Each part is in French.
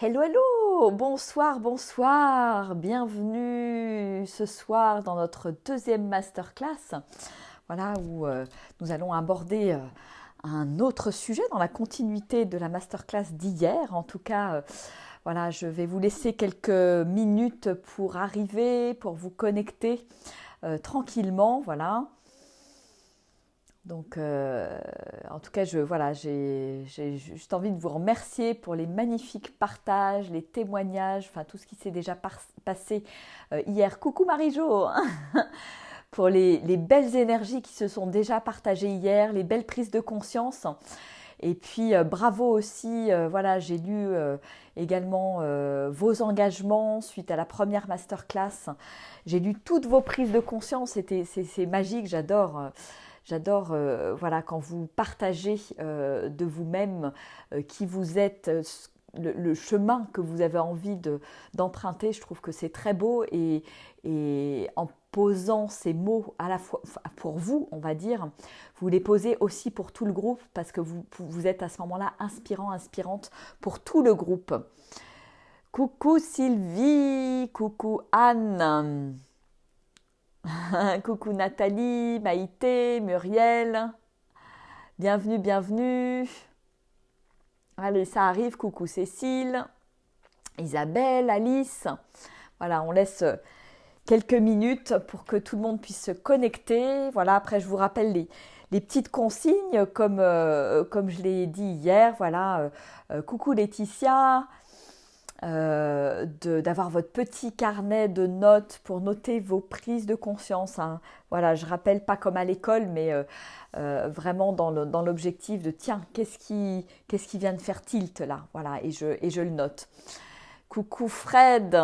Hello, hello, bonsoir, bonsoir, bienvenue ce soir dans notre deuxième masterclass, voilà où nous allons aborder un autre sujet dans la continuité de la masterclass d'hier. En tout cas, voilà, je vais vous laisser quelques minutes pour arriver, pour vous connecter tranquillement, voilà. Donc, en tout cas, j'ai juste envie de vous remercier pour les magnifiques partages, les témoignages, enfin tout ce qui s'est déjà passé hier. Coucou Marie-Jo, pour les belles énergies qui se sont déjà partagées hier, les belles prises de conscience. Et puis bravo aussi, voilà, j'ai lu également vos engagements suite à la première masterclass. J'ai lu toutes vos prises de conscience, c'est magique, j'adore. J'adore voilà, quand vous partagez de vous-même qui vous êtes, le chemin que vous avez envie d'emprunter. Je trouve que c'est très beau et en posant ces mots à la fois pour vous, on va dire, vous les posez aussi pour tout le groupe parce que vous êtes à ce moment-là inspirant, inspirante pour tout le groupe. Coucou Sylvie, coucou Anne. Coucou Nathalie, Maïté, Muriel, bienvenue, bienvenue. Allez, ça arrive, coucou Cécile, Isabelle, Alice. Voilà, on laisse quelques minutes pour que tout le monde puisse se connecter. Voilà, après je vous rappelle les petites consignes comme je l'ai dit hier. Voilà, coucou Laetitia. D'avoir votre petit carnet de notes pour noter vos prises de conscience. Hein. Voilà, je rappelle pas comme à l'école, mais vraiment dans l'objectif de tiens, qu'est-ce qui vient de faire tilt là, voilà, et je le note. Coucou Fred,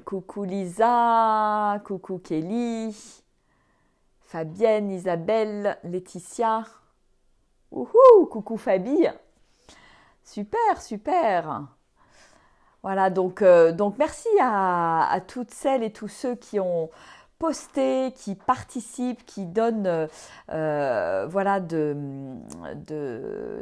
coucou Lisa, coucou Kelly, Fabienne, Isabelle, Laetitia, coucou Fabi. Super, super. Voilà, donc merci à toutes celles et tous ceux qui ont posté, qui participent, qui donnent, voilà,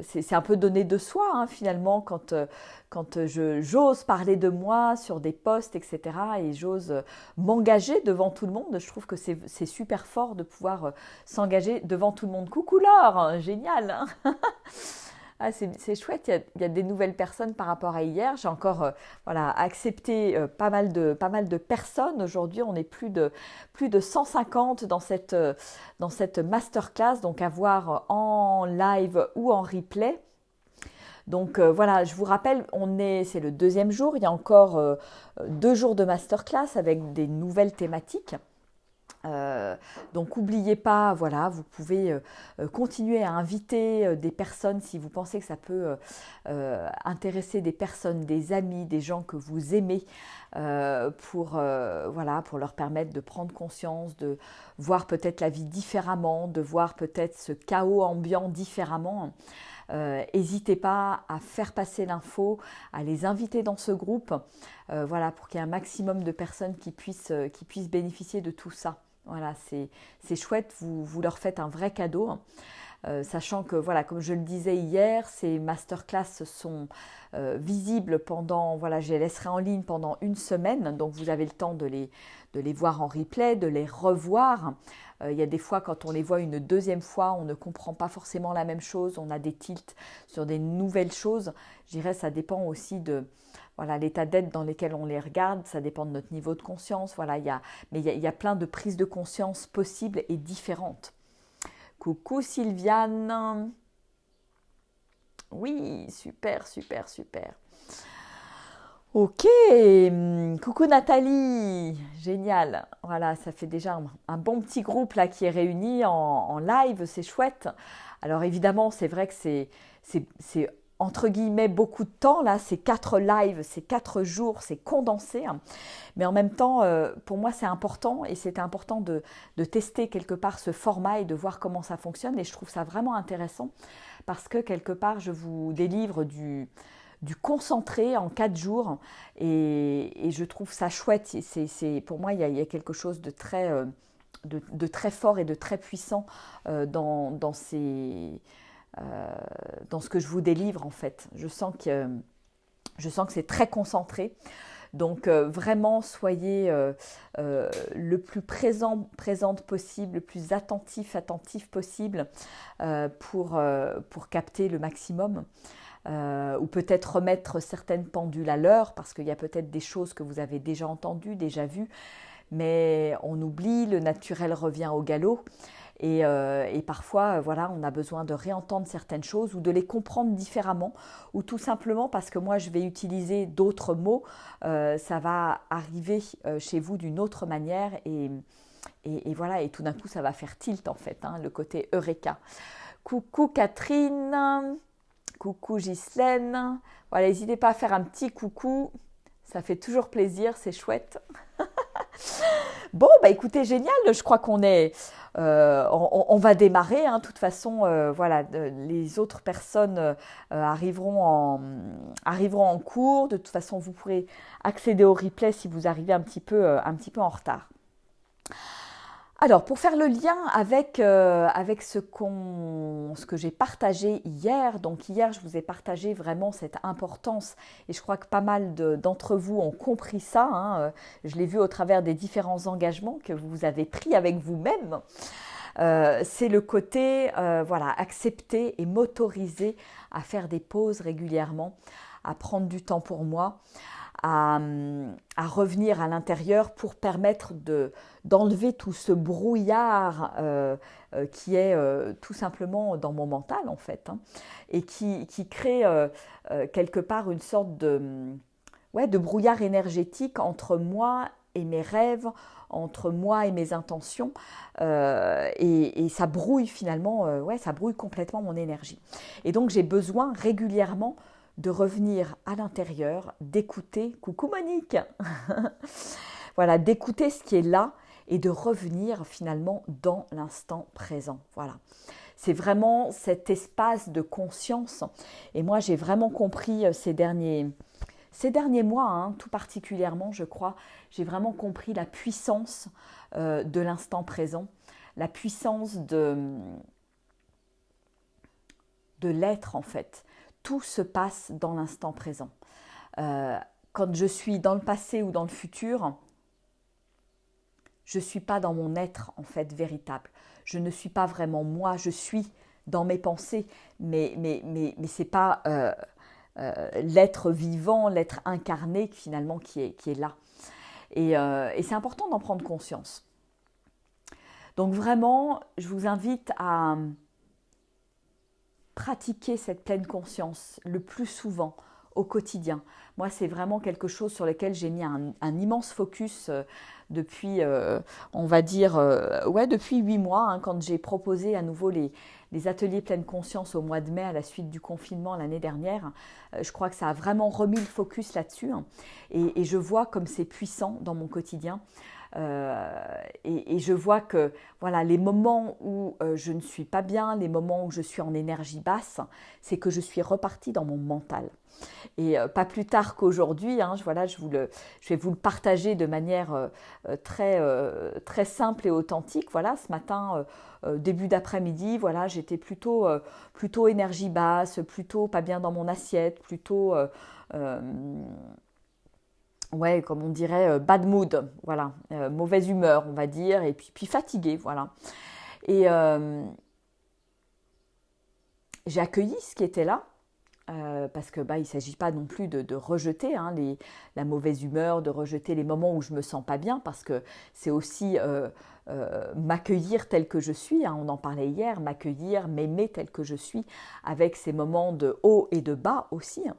c'est un peu donner de soi hein, finalement quand j'ose parler de moi sur des posts, etc. Et j'ose m'engager devant tout le monde. Je trouve que c'est super fort de pouvoir s'engager devant tout le monde. Coucou Laure, hein, génial hein. Ah, c'est chouette, il y a des nouvelles personnes par rapport à hier. J'ai encore voilà, accepté pas mal de personnes. Aujourd'hui, on est plus de 150 dans cette masterclass, donc à voir en live ou en replay. Donc voilà, je vous rappelle, c'est le deuxième jour. Il y a encore 2 jours de masterclass avec des nouvelles thématiques. Donc n'oubliez pas, voilà, vous pouvez continuer à inviter des personnes si vous pensez que ça peut intéresser des personnes, des amis, des gens que vous aimez voilà, pour leur permettre de prendre conscience, de voir peut-être la vie différemment, de voir peut-être ce chaos ambiant différemment. N'hésitez pas à faire passer l'info, à les inviter dans ce groupe, voilà, pour qu'il y ait un maximum de personnes qui puissent bénéficier de tout ça. Voilà, c'est chouette, vous leur faites un vrai cadeau. Sachant que, voilà, comme je le disais hier, ces masterclass sont visibles pendant, voilà, je les laisserai en ligne pendant 1 semaine, donc vous avez le temps de les voir en replay, de les revoir. Il y a des fois, quand on les voit une deuxième fois, on ne comprend pas forcément la même chose, on a des tilts sur des nouvelles choses. Je dirais ça dépend aussi de voilà, l'état d'être dans lequel on les regarde, ça dépend de notre niveau de conscience. Voilà, mais il y a plein de prises de conscience possibles et différentes. Coucou Sylviane. Oui, super, super, super. Ok, coucou Nathalie, génial. Voilà, ça fait déjà un bon petit groupe là qui est réuni en live, c'est chouette. Alors évidemment, c'est vrai que c'est entre guillemets beaucoup de temps là, c'est 4 lives, c'est 4 jours, c'est condensé. Hein. Mais en même temps, pour moi, c'est important et c'était important de tester quelque part ce format et de voir comment ça fonctionne. Et je trouve ça vraiment intéressant parce que quelque part, je vous délivre du concentré en 4 jours et je trouve ça chouette. Pour moi, il y a quelque chose de très fort et de très puissant dans ces dans ce que je vous délivre en fait. Je sens que c'est très concentré. Donc vraiment soyez le plus présente possible, le plus attentif possible pour capter le maximum. Ou peut-être remettre certaines pendules à l'heure parce qu'il y a peut-être des choses que vous avez déjà entendues, déjà vues, mais on oublie, le naturel revient au galop. Et parfois, voilà, on a besoin de réentendre certaines choses ou de les comprendre différemment, ou tout simplement parce que moi, je vais utiliser d'autres mots, ça va arriver chez vous d'une autre manière, et voilà, et tout d'un coup, ça va faire tilt en fait, hein, le côté Eureka. Coucou Catherine, coucou Ghislaine, voilà, n'hésitez pas à faire un petit coucou, ça fait toujours plaisir, c'est chouette. Bon, bah écoutez, génial, je crois qu'on est... on va démarrer, hein, de toute façon, voilà, les autres personnes arriveront en cours. De toute façon, vous pourrez accéder au replay si vous arrivez un petit peu en retard. Alors, pour faire le lien avec ce que j'ai partagé hier, donc hier, je vous ai partagé vraiment cette importance, et je crois que pas mal d'entre vous ont compris ça, hein, je l'ai vu au travers des différents engagements que vous avez pris avec vous-même. C'est le côté, voilà, accepter et m'autoriser à faire des pauses régulièrement, à prendre du temps pour moi, à revenir à l'intérieur pour permettre d'enlever tout ce brouillard qui est tout simplement dans mon mental en fait, hein, et qui crée quelque part une sorte de brouillard énergétique entre moi et mes rêves, entre moi et mes intentions, et ça brouille finalement, ça brouille complètement mon énergie. Et donc j'ai besoin régulièrement de revenir à l'intérieur, d'écouter, coucou Monique, voilà, d'écouter ce qui est là et de revenir finalement dans l'instant présent. Voilà, c'est vraiment cet espace de conscience. Et moi, j'ai vraiment compris ces derniers mois, hein, tout particulièrement, je crois, j'ai vraiment compris la puissance de l'instant présent, la puissance de l'être en fait. Tout se passe dans l'instant présent. Quand je suis dans le passé ou dans le futur, je ne suis pas dans mon être en fait véritable. Je ne suis pas vraiment moi, je suis dans mes pensées, mais ce n'est pas l'être vivant, l'être incarné finalement qui est là. Et c'est important d'en prendre conscience. Donc vraiment, je vous invite à pratiquer cette pleine conscience le plus souvent au quotidien. Moi, c'est vraiment quelque chose sur lequel j'ai mis un immense focus depuis, on va dire, depuis 8 mois, hein, quand j'ai proposé à nouveau les ateliers pleine conscience au mois de mai à la suite du confinement l'année dernière. Je crois que ça a vraiment remis le focus là-dessus, hein, et je vois comme c'est puissant dans mon quotidien. Et je vois que voilà, les moments où je ne suis pas bien, les moments où je suis en énergie basse, c'est que je suis repartie dans mon mental. Et pas plus tard qu'aujourd'hui, hein, je vais vous le partager de manière très simple et authentique. Voilà, ce matin, début d'après-midi, voilà, j'étais plutôt énergie basse, plutôt pas bien dans mon assiette, plutôt... comme on dirait, bad mood, voilà, mauvaise humeur, on va dire, et puis fatiguée, voilà. Et j'ai accueilli ce qui était là, parce que il ne s'agit pas non plus de rejeter, hein, la mauvaise humeur, de rejeter les moments où je ne me sens pas bien, parce que c'est aussi m'accueillir tel que je suis, hein, on en parlait hier, m'accueillir, m'aimer tel que je suis, avec ces moments de haut et de bas aussi, hein.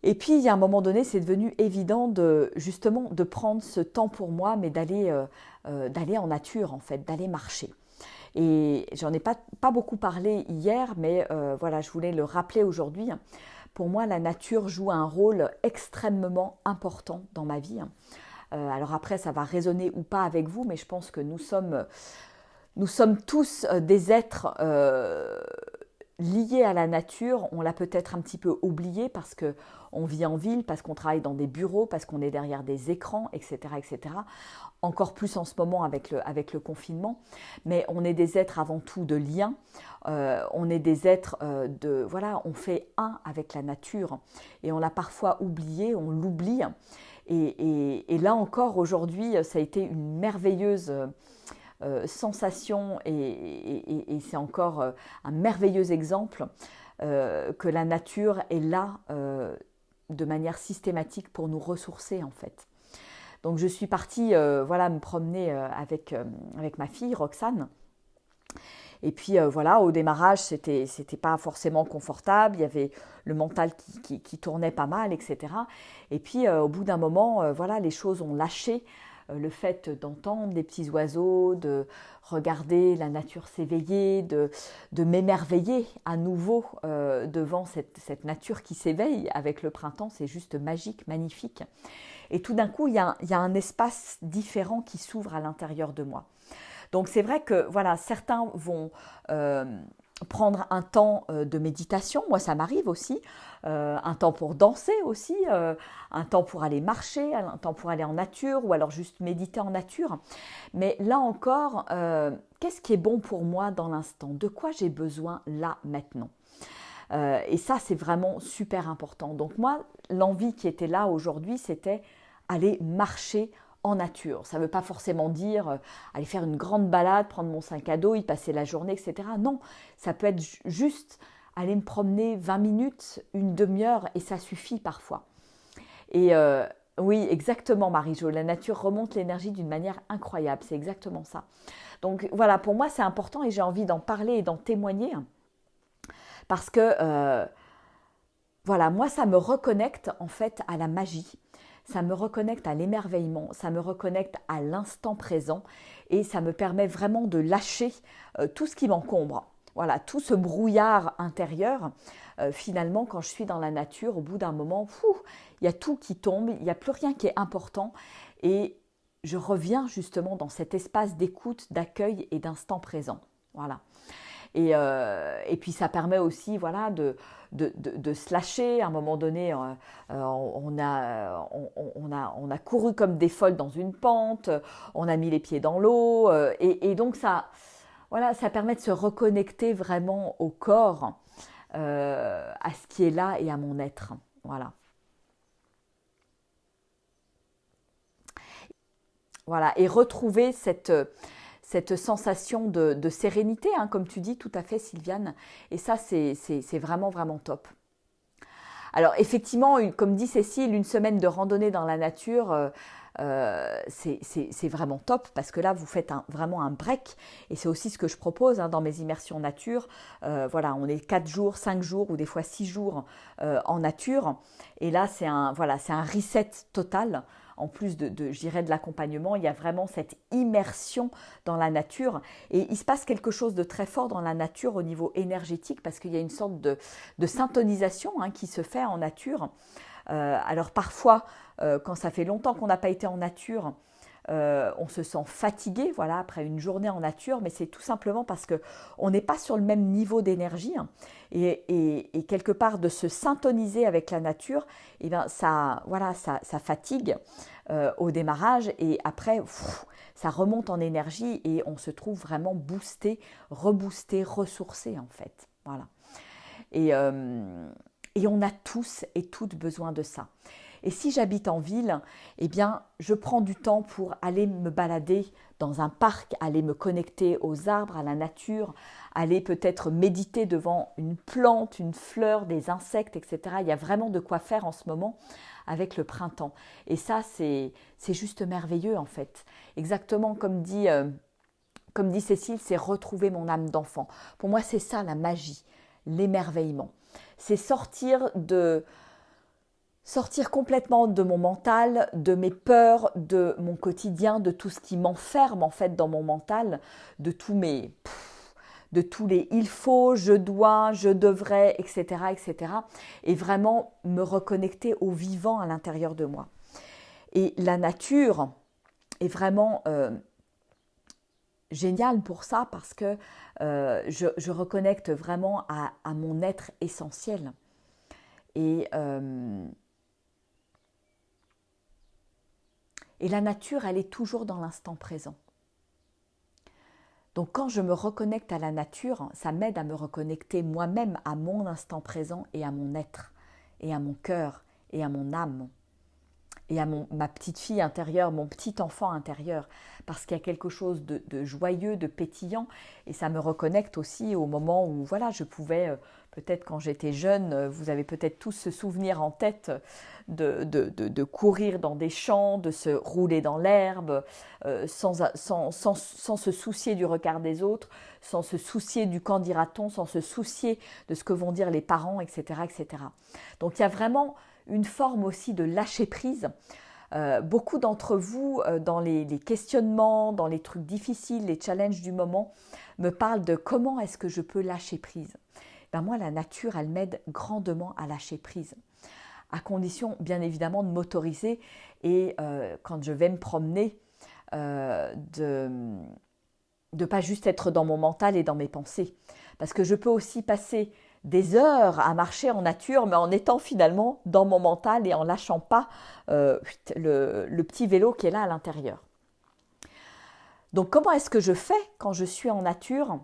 Et puis, il y a un moment donné, c'est devenu évident justement de prendre ce temps pour moi, mais d'aller en nature, en fait, d'aller marcher. Et j'en ai pas beaucoup parlé hier, mais voilà, je voulais le rappeler aujourd'hui. Pour moi, la nature joue un rôle extrêmement important dans ma vie. Alors après, ça va résonner ou pas avec vous, mais je pense que nous sommes tous des êtres liée à la nature, on l'a peut-être un petit peu oubliée parce qu'on vit en ville, parce qu'on travaille dans des bureaux, parce qu'on est derrière des écrans, etc., etc. Encore plus en ce moment avec le confinement. Mais on est des êtres avant tout de lien. On est des êtres voilà, on fait un avec la nature. Et on l'a parfois oublié, on l'oublie. Et là encore, aujourd'hui, ça a été une merveilleuse sensation et c'est encore un merveilleux exemple que la nature est là de manière systématique pour nous ressourcer en fait. Donc je suis partie voilà, me promener avec ma fille Roxane. Et puis voilà, au démarrage, c'était pas forcément confortable, il y avait le mental qui tournait pas mal, etc. Et puis au bout d'un moment, voilà, les choses ont lâché. Le fait d'entendre les petits oiseaux, de regarder la nature s'éveiller, de m'émerveiller à nouveau devant cette nature qui s'éveille avec le printemps, c'est juste magique, magnifique. Et tout d'un coup, il y a un espace différent qui s'ouvre à l'intérieur de moi. Donc c'est vrai que voilà, certains vont prendre un temps de méditation, moi ça m'arrive aussi, un temps pour danser aussi, un temps pour aller marcher, un temps pour aller en nature ou alors juste méditer en nature. Mais là encore, qu'est-ce qui est bon pour moi dans l'instant? De quoi j'ai besoin là maintenant? Et ça c'est vraiment super important. Donc moi, l'envie qui était là aujourd'hui, c'était aller marcher en nature. Ça ne veut pas forcément dire aller faire une grande balade, prendre mon sac à dos, y passer la journée, etc. Non, ça peut être juste aller me promener 20 minutes, une demi-heure, et ça suffit parfois. Et oui, exactement Marie-Jo, la nature remonte l'énergie d'une manière incroyable, c'est exactement ça. Donc voilà, pour moi c'est important et j'ai envie d'en parler et d'en témoigner parce que voilà, moi ça me reconnecte en fait à la magie. Ça me reconnecte à l'émerveillement, ça me reconnecte à l'instant présent et ça me permet vraiment de lâcher tout ce qui m'encombre. Voilà, tout ce brouillard intérieur, finalement, quand je suis dans la nature, au bout d'un moment, il y a tout qui tombe, il n'y a plus rien qui est important et je reviens justement dans cet espace d'écoute, d'accueil et d'instant présent. Voilà. Et puis ça permet aussi voilà, de se lâcher. À un moment donné, on a couru comme des folles dans une pente, on a mis les pieds dans l'eau, et donc ça, voilà, ça permet de se reconnecter vraiment au corps, à ce qui est là et à mon être. Voilà. Voilà, et retrouver cette sensation de sérénité, hein, comme tu dis tout à fait Sylviane, et ça c'est vraiment vraiment top. Alors effectivement, comme dit Cécile, une semaine de randonnée dans la nature, c'est vraiment top parce que là vous faites vraiment un break et c'est aussi ce que je propose hein, dans mes immersions nature. Voilà, on est 4 jours, 5 jours ou des fois 6 jours en nature et là c'est un reset total. En plus je dirais de l'accompagnement, il y a vraiment cette immersion dans la nature et il se passe quelque chose de très fort dans la nature au niveau énergétique parce qu'il y a une sorte de syntonisation hein, qui se fait en nature. Alors parfois, quand ça fait longtemps qu'on n'a pas été en nature, on se sent fatigué voilà, après une journée en nature, mais c'est tout simplement parce qu'on n'est pas sur le même niveau d'énergie hein, et quelque part de se syntoniser avec la nature, et bien ça fatigue au démarrage et après ça remonte en énergie et on se trouve vraiment boosté, reboosté, ressourcé en fait. Voilà. Et on a tous et toutes besoin de ça. Et si j'habite en ville, eh bien, je prends du temps pour aller me balader dans un parc, aller me connecter aux arbres, à la nature, aller peut-être méditer devant une plante, une fleur, des insectes, etc. Il y a vraiment de quoi faire en ce moment avec le printemps. Et ça, c'est juste merveilleux en fait. Exactement comme dit Cécile, c'est retrouver mon âme d'enfant. Pour moi, c'est ça la magie, l'émerveillement. C'est sortir complètement de mon mental, de mes peurs, de mon quotidien, de tout ce qui m'enferme en fait dans mon mental, de tous les il faut, je dois, je devrais, etc., etc. Et vraiment me reconnecter au vivant à l'intérieur de moi. Et la nature est vraiment génial pour ça parce que je reconnecte vraiment à mon être essentiel. Et, et la nature, elle est toujours dans l'instant présent. Donc quand je me reconnecte à la nature, ça m'aide à me reconnecter moi-même à mon instant présent et à mon être, et à mon cœur, et à mon âme, et à ma petite fille intérieure, mon petit enfant intérieur, parce qu'il y a quelque chose de joyeux, de pétillant, et ça me reconnecte aussi au moment où voilà, je pouvais, peut-être quand j'étais jeune, vous avez peut-être tous ce souvenir en tête de courir dans des champs, de se rouler dans l'herbe, sans se soucier du regard des autres, sans se soucier du qu'en dira-t-on, sans se soucier de ce que vont dire les parents, etc., etc. Donc il y a vraiment une forme aussi de lâcher prise. Beaucoup d'entre vous, dans les questionnements, dans les trucs difficiles, les challenges du moment, me parlent de comment est-ce que je peux lâcher prise. Ben moi, la nature, elle m'aide grandement à lâcher prise, à condition, bien évidemment, de m'autoriser et quand je vais me promener, de ne pas juste être dans mon mental et dans mes pensées. Parce que je peux aussi passer des heures à marcher en nature, mais en étant finalement dans mon mental et en lâchant pas le petit vélo qui est là à l'intérieur. Donc comment est-ce que je fais quand je suis en nature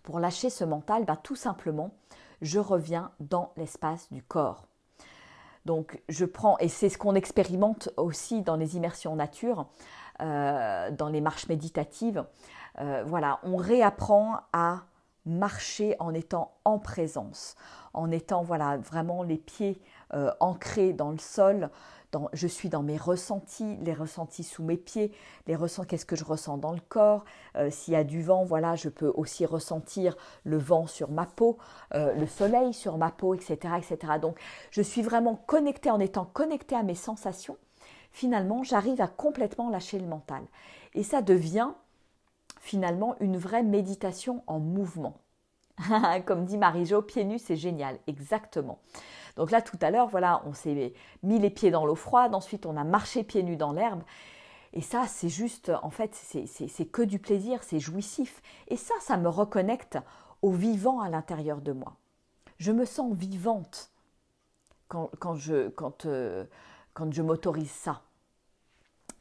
pour lâcher ce mental? Ben, tout simplement, je reviens dans l'espace du corps. Donc je prends, et c'est ce qu'on expérimente aussi dans les immersions nature, dans les marches méditatives, voilà, on réapprend à marcher en étant en présence, en étant voilà, vraiment les pieds ancrés dans le sol. Je suis dans mes ressentis, les ressentis sous mes pieds, qu'est-ce que je ressens dans le corps. S'il y a du vent, voilà, je peux aussi ressentir le vent sur ma peau, le soleil sur ma peau, etc., etc. Donc, je suis vraiment connectée, en étant connectée à mes sensations. Finalement, j'arrive à complètement lâcher le mental. Et ça devient finalement une vraie méditation en mouvement. Comme dit Marie-Jo, pieds nus, c'est génial, exactement. Donc là, tout à l'heure, voilà, on s'est mis les pieds dans l'eau froide, ensuite on a marché pieds nus dans l'herbe. Et ça, c'est juste, en fait, c'est que du plaisir, c'est jouissif. Et ça me reconnecte au vivant à l'intérieur de moi. Je me sens vivante quand je m'autorise ça.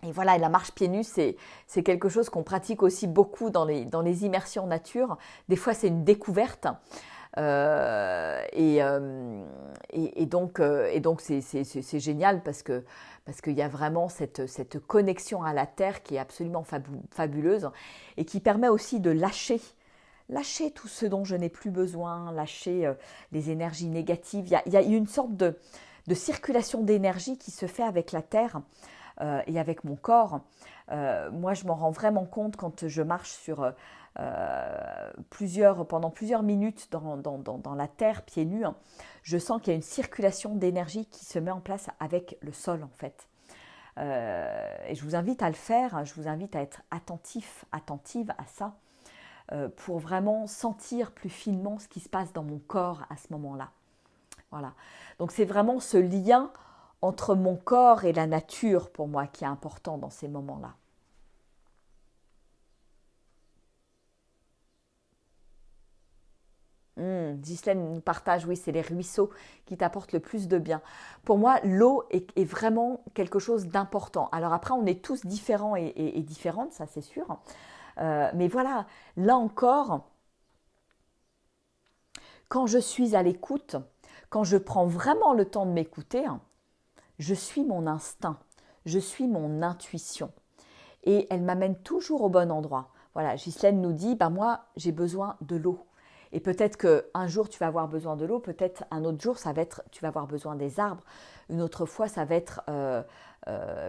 Et voilà, la marche pieds nus, c'est quelque chose qu'on pratique aussi beaucoup dans les immersions nature. Des fois, c'est une découverte. Et donc c'est génial parce qu'il y a vraiment cette connexion à la terre qui est absolument fabuleuse et qui permet aussi de lâcher tout ce dont je n'ai plus besoin, lâcher les énergies négatives. Il y a une sorte de circulation d'énergie qui se fait avec la terre et avec mon corps. Moi, je m'en rends vraiment compte quand je marche sur pendant plusieurs minutes dans la terre, pieds nus. Je sens qu'il y a une circulation d'énergie qui se met en place avec le sol, en fait. Et je vous invite à le faire, je vous invite à être attentive à ça, pour vraiment sentir plus finement ce qui se passe dans mon corps à ce moment-là. Voilà. Donc c'est vraiment ce lien entre mon corps et la nature pour moi qui est important dans ces moments-là. Ghislaine nous partage, oui, c'est les ruisseaux qui t'apportent le plus de bien. Pour moi, l'eau est vraiment quelque chose d'important. Alors après, on est tous différents et différentes, ça c'est sûr. Mais voilà, là encore, quand je suis à l'écoute, quand je prends vraiment le temps de m'écouter, je suis mon instinct, je suis mon intuition. Et elle m'amène toujours au bon endroit. Voilà, Ghislaine nous dit, moi, j'ai besoin de l'eau. Et peut-être qu'un jour, tu vas avoir besoin de l'eau, peut-être un autre jour, tu vas avoir besoin des arbres. Une autre fois, ça va être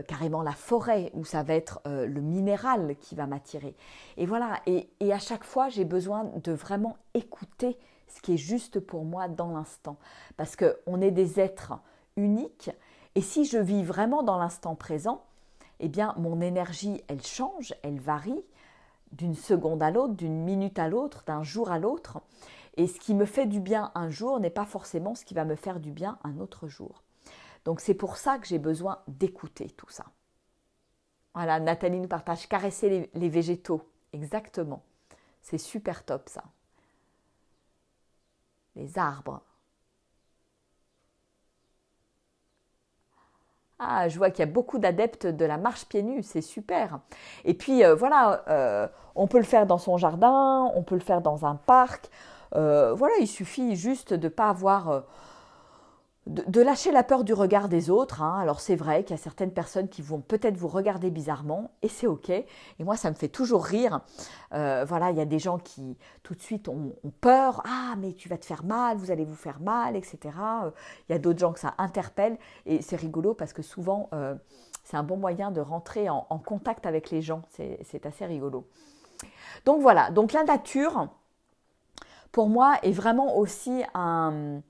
carrément la forêt, ou ça va être le minéral qui va m'attirer. Et voilà, et à chaque fois, j'ai besoin de vraiment écouter ce qui est juste pour moi dans l'instant. Parce qu'on est des êtres uniques, et si je vis vraiment dans l'instant présent, eh bien, mon énergie, elle change, elle varie d'une seconde à l'autre, d'une minute à l'autre, d'un jour à l'autre. Et ce qui me fait du bien un jour n'est pas forcément ce qui va me faire du bien un autre jour. Donc c'est pour ça que j'ai besoin d'écouter tout ça. Voilà, Nathalie nous partage caresser les végétaux. exactement. C'est super top ça. Les arbres. Ah, je vois qu'il y a beaucoup d'adeptes de la marche pieds nus, c'est super. Et puis voilà, on peut le faire dans son jardin, on peut le faire dans un parc. Voilà, il suffit juste de ne pas avoir de lâcher la peur du regard des autres. Hein. Alors c'est vrai qu'il y a certaines personnes qui vont peut-être vous regarder bizarrement et c'est ok. Et moi ça me fait toujours rire. Voilà, il y a des gens qui tout de suite ont peur. Ah mais tu vas te faire mal, vous allez vous faire mal, etc. Il y a d'autres gens que ça interpelle et c'est rigolo parce que souvent c'est un bon moyen de rentrer en contact avec les gens. C'est assez rigolo. Donc voilà, donc la nature pour moi est vraiment aussi un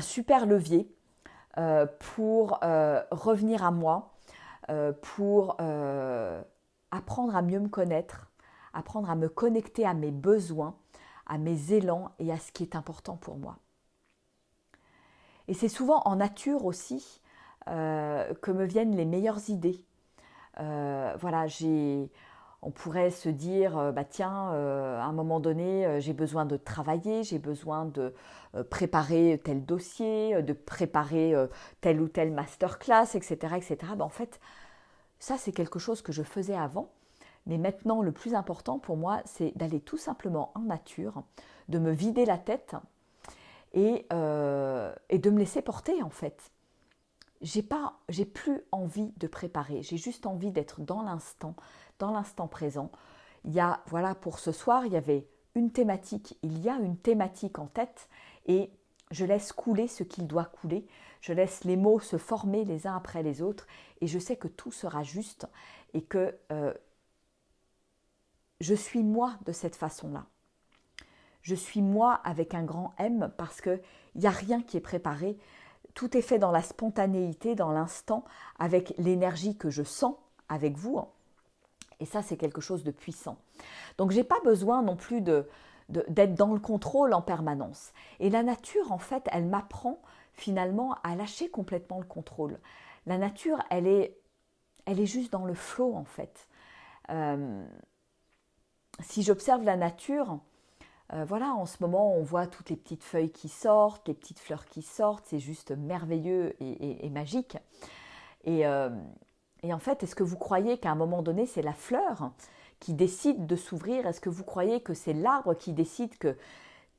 super levier pour revenir à moi, pour apprendre à mieux me connaître, apprendre à me connecter à mes besoins, à mes élans et à ce qui est important pour moi. Et c'est souvent en nature aussi que me viennent les meilleures idées. Voilà, on pourrait se dire, bah tiens, à un moment donné, j'ai besoin de travailler, j'ai besoin de préparer tel dossier, de préparer telle ou telle masterclass, etc., etc. Bah, en fait, ça, c'est quelque chose que je faisais avant. Mais maintenant, le plus important pour moi, c'est d'aller tout simplement en nature, de me vider la tête et de me laisser porter, en fait. J'ai plus envie de préparer, j'ai juste envie d'être dans l'instant présent. Voilà, pour ce soir, il y avait une thématique, il y a une thématique en tête et je laisse couler ce qu'il doit couler, je laisse les mots se former les uns après les autres et je sais que tout sera juste et que je suis moi de cette façon-là. Je suis moi avec un grand M parce qu'il n'y a rien qui est préparé. Tout est fait dans la spontanéité, dans l'instant, avec l'énergie que je sens avec vous. Et ça, c'est quelque chose de puissant. Donc, je n'ai pas besoin non plus d'être dans le contrôle en permanence. Et la nature, en fait, elle m'apprend finalement à lâcher complètement le contrôle. La nature, elle est juste dans le flow, en fait. Si j'observe la nature, voilà, en ce moment, on voit toutes les petites feuilles qui sortent, les petites fleurs qui sortent, c'est juste merveilleux et magique. Et en fait, est-ce que vous croyez qu'à un moment donné, c'est la fleur qui décide de s'ouvrir? Est-ce que vous croyez que c'est l'arbre qui décide que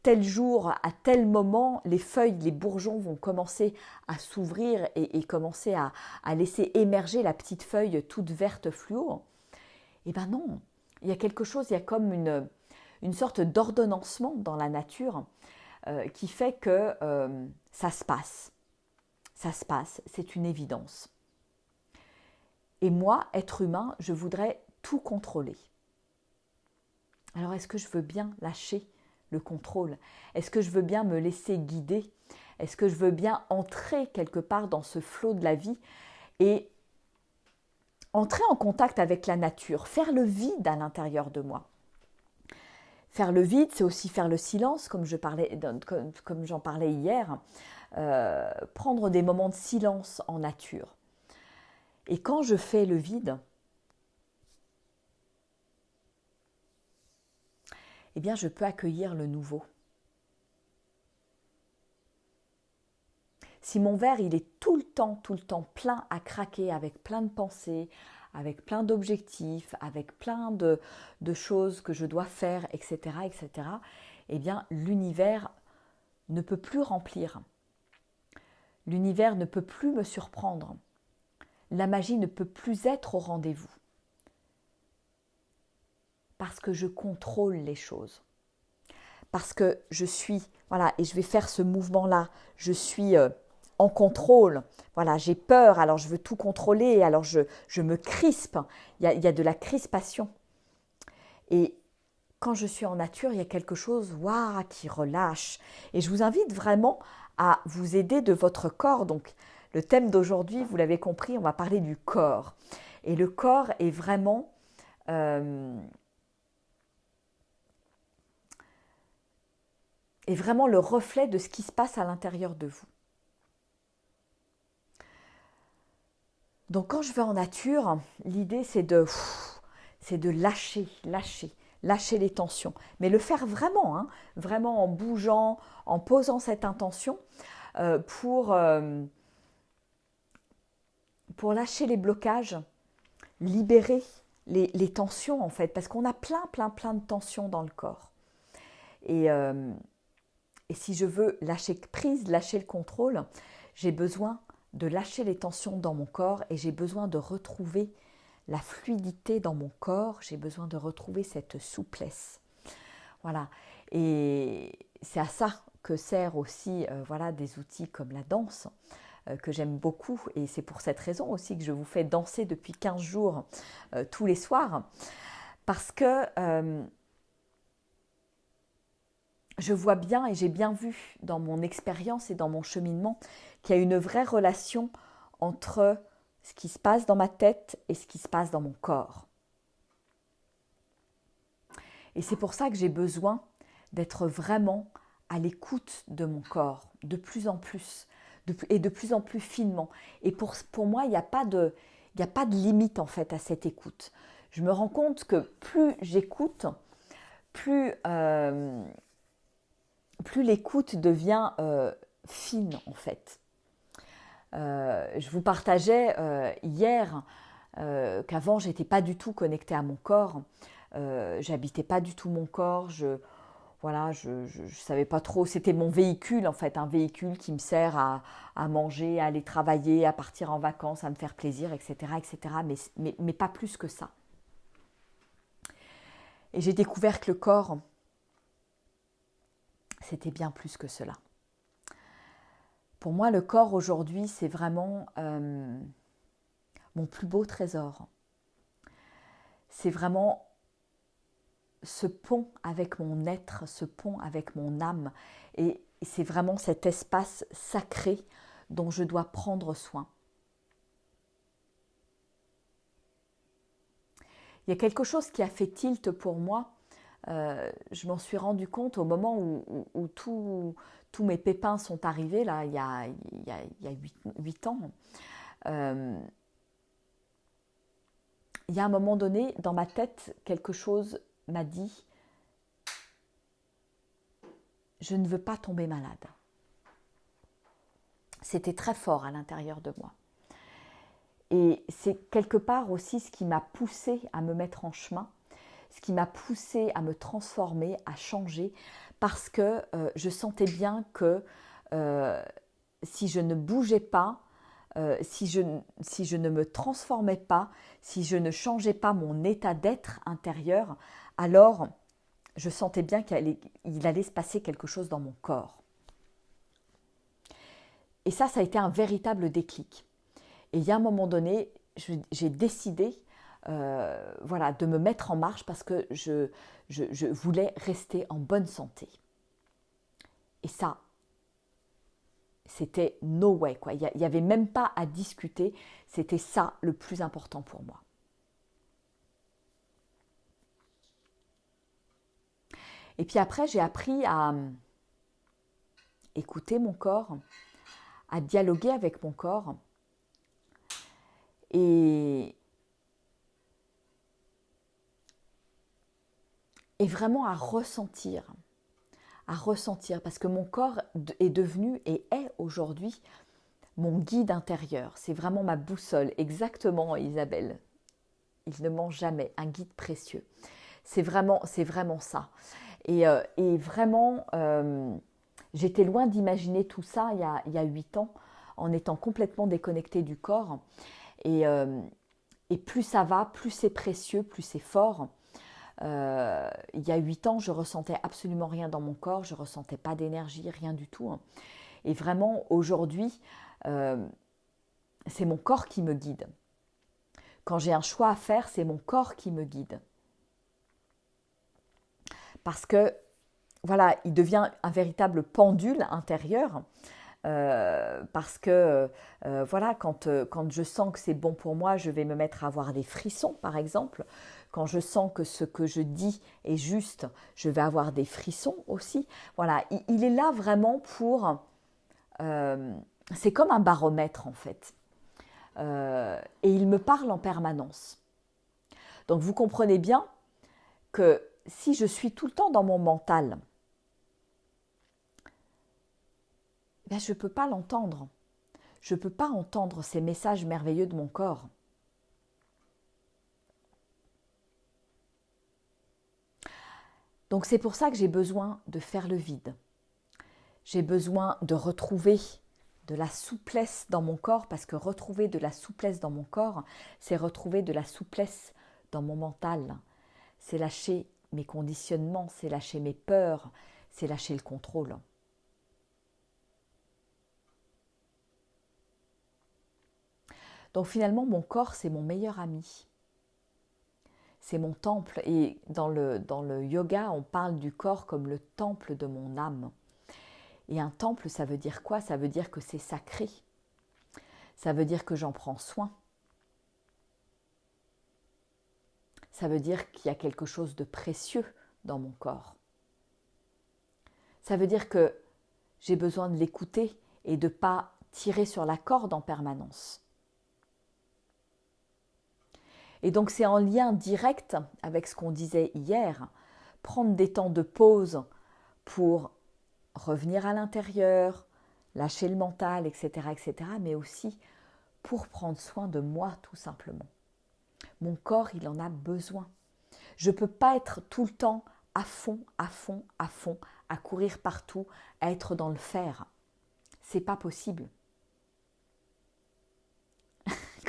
tel jour, à tel moment, les feuilles, les bourgeons vont commencer à s'ouvrir et commencer à laisser émerger la petite feuille toute verte fluo? Eh bien non, il y a quelque chose, il y a comme une sorte d'ordonnancement dans la nature qui fait que ça se passe. Ça se passe, c'est une évidence. Et moi, être humain, je voudrais tout contrôler. Alors est-ce que je veux bien lâcher le contrôle? Est-ce que je veux bien me laisser guider? Est-ce que je veux bien entrer quelque part dans ce flot de la vie et entrer en contact avec la nature, faire le vide à l'intérieur de moi? Faire le vide, c'est aussi faire le silence, comme j'en parlais hier, prendre des moments de silence en nature. Et quand je fais le vide, eh bien, je peux accueillir le nouveau. Si mon verre, il est tout le temps plein à craquer avec plein de pensées, avec plein d'objectifs, avec plein de choses que je dois faire, etc., etc., eh bien, l'univers ne peut plus remplir. L'univers ne peut plus me surprendre. La magie ne peut plus être au rendez-vous. Parce que je contrôle les choses. Parce que je suis, voilà, et je vais faire ce mouvement-là, je suis en contrôle. Voilà, j'ai peur, alors je veux tout contrôler, alors je me crispe. Il y a de la crispation. Et quand je suis en nature, il y a quelque chose qui relâche. Et je vous invite vraiment à vous aider de votre corps. Donc, le thème d'aujourd'hui, vous l'avez compris, on va parler du corps. Et le corps est vraiment le reflet de ce qui se passe à l'intérieur de vous. Donc quand je vais en nature, l'idée c'est c'est de lâcher, lâcher les tensions. Mais le faire vraiment, hein, vraiment en bougeant, en posant cette intention pour lâcher les blocages, libérer les tensions en fait, parce qu'on a plein de tensions dans le corps. Et si je veux lâcher prise, lâcher le contrôle, j'ai besoin de lâcher les tensions dans mon corps et j'ai besoin de retrouver la fluidité dans mon corps, j'ai besoin de retrouver cette souplesse. Voilà. Et c'est à ça que sert aussi voilà, des outils comme la danse, que j'aime beaucoup. Et c'est pour cette raison aussi que je vous fais danser depuis 15 jours tous les soirs. Parce que je vois bien et j'ai bien vu dans mon expérience et dans mon cheminement qu'il y a une vraie relation entre ce qui se passe dans ma tête et ce qui se passe dans mon corps. Et c'est pour ça que j'ai besoin d'être vraiment à l'écoute de mon corps, de plus en plus, et de plus en plus finement. Et pour moi, il n'y a pas de limite en fait à cette écoute. Je me rends compte que plus j'écoute, plus l'écoute devient fine en fait. Je vous partageais hier qu'avant j'étais pas du tout connectée à mon corps, j'habitais pas du tout mon corps, je savais pas trop, c'était mon véhicule en fait, un véhicule qui me sert à manger, à aller travailler, à partir en vacances, à me faire plaisir, etc. mais pas plus que ça. Et j'ai découvert que le corps, c'était bien plus que cela. Pour moi, le corps aujourd'hui, c'est vraiment mon plus beau trésor. C'est vraiment ce pont avec mon être, ce pont avec mon âme. Et c'est vraiment cet espace sacré dont je dois prendre soin. Il y a quelque chose qui a fait tilt pour moi. Je m'en suis rendu compte au moment où tous mes pépins sont arrivés, là, il y a 8 ans. Il y a un moment donné, dans ma tête, quelque chose m'a dit « Je ne veux pas tomber malade ». C'était très fort à l'intérieur de moi. Et c'est quelque part aussi ce qui m'a poussée à me mettre en chemin, ce qui m'a poussée à me transformer, à changer, parce que je sentais bien que si je ne bougeais pas, si je ne me transformais pas, si je ne changeais pas mon état d'être intérieur, alors je sentais bien qu'il allait se passer quelque chose dans mon corps. Et ça a été un véritable déclic. Et il y a un moment donné, j'ai décidé de me mettre en marche parce que je voulais rester en bonne santé. Et ça, c'était no way, quoi. Il n'y avait même pas à discuter, c'était ça le plus important pour moi. Et puis après, j'ai appris à écouter mon corps, à dialoguer avec mon corps et vraiment à ressentir, parce que mon corps est devenu et est aujourd'hui mon guide intérieur. C'est vraiment ma boussole, exactement, Isabelle. Il ne ment jamais, un guide précieux. C'est vraiment ça. Et vraiment, j'étais loin d'imaginer tout ça il y a 8 ans, en étant complètement déconnectée du corps. Et plus ça va, plus c'est précieux, plus c'est fort. Il y a 8 ans, je ressentais absolument rien dans mon corps, je ressentais pas d'énergie, rien du tout. Et vraiment, aujourd'hui, c'est mon corps qui me guide. Quand j'ai un choix à faire, c'est mon corps qui me guide. Parce que, voilà, il devient un véritable pendule intérieur. Parce que, voilà, quand je sens que c'est bon pour moi, je vais me mettre à avoir des frissons, par exemple. Quand je sens que ce que je dis est juste, je vais avoir des frissons aussi. Voilà, il est là vraiment pour... c'est comme un baromètre, en fait. Et il me parle en permanence. Donc vous comprenez bien que si je suis tout le temps dans mon mental, ben je ne peux pas l'entendre. Je ne peux pas entendre ces messages merveilleux de mon corps. Donc c'est pour ça que j'ai besoin de faire le vide. J'ai besoin de retrouver de la souplesse dans mon corps, parce que retrouver de la souplesse dans mon corps, c'est retrouver de la souplesse dans mon mental. C'est lâcher mes conditionnements, c'est lâcher mes peurs, c'est lâcher le contrôle. Donc finalement, mon corps, c'est mon meilleur ami. C'est mon temple. Et dans le yoga, on parle du corps comme le temple de mon âme. Et un temple, ça veut dire quoi? Ça veut dire que c'est sacré. Ça veut dire que j'en prends soin. Ça veut dire qu'il y a quelque chose de précieux dans mon corps. Ça veut dire que j'ai besoin de l'écouter et de ne pas tirer sur la corde en permanence. Et donc c'est en lien direct avec ce qu'on disait hier, prendre des temps de pause pour revenir à l'intérieur, lâcher le mental, etc., mais aussi pour prendre soin de moi tout simplement. Mon corps, il en a besoin. Je ne peux pas être tout le temps à fond, à courir partout, à être dans le faire. C'est pas possible.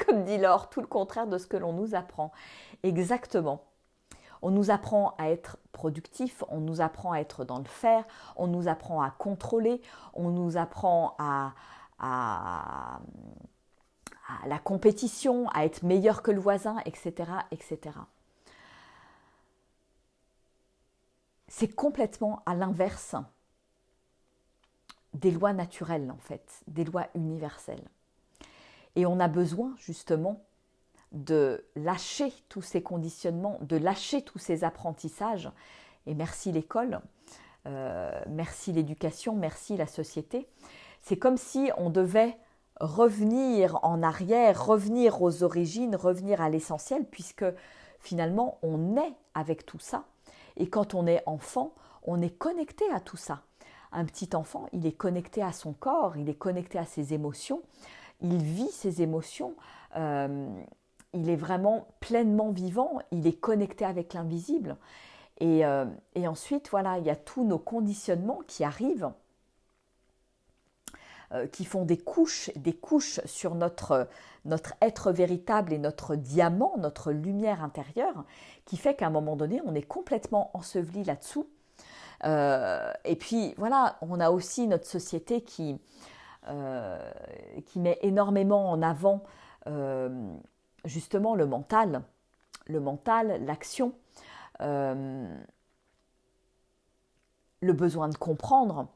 Comme dit Laure, tout le contraire de ce que l'on nous apprend. Exactement. On nous apprend à être productif, on nous apprend à être dans le faire, on nous apprend à contrôler, on nous apprend à la compétition, à être meilleur que le voisin, etc., etc. C'est complètement à l'inverse des lois naturelles, en fait, des lois universelles. Et on a besoin, justement, de lâcher tous ces conditionnements, de lâcher tous ces apprentissages. Et merci l'école, merci l'éducation, merci la société. C'est comme si on devait revenir en arrière, revenir aux origines, revenir à l'essentiel, puisque finalement on est avec tout ça. Et quand on est enfant, on est connecté à tout ça. Un petit enfant, il est connecté à son corps, il est connecté à ses émotions, il vit ses émotions, il est vraiment pleinement vivant, il est connecté avec l'invisible. Et ensuite, voilà, il y a tous nos conditionnements qui arrivent, qui font des couches sur notre être véritable et notre diamant, notre lumière intérieure, qui fait qu'à un moment donné, on est complètement enseveli là-dessous. Et puis, voilà, on a aussi notre société qui met énormément en avant justement le mental, l'action, le besoin de comprendre,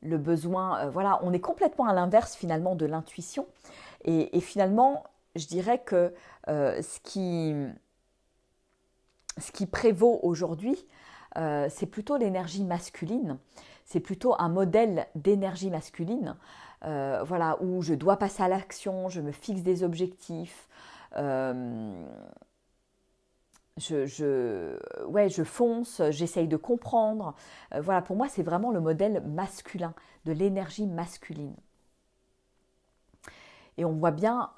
le besoin, voilà, on est complètement à l'inverse finalement de l'intuition. Et finalement, je dirais que ce qui prévaut aujourd'hui, c'est plutôt l'énergie masculine, c'est plutôt un modèle d'énergie masculine, voilà, où je dois passer à l'action, je me fixe des objectifs, je fonce, j'essaye de comprendre. Voilà, pour moi, c'est vraiment le modèle masculin, de l'énergie masculine. Et on voit bien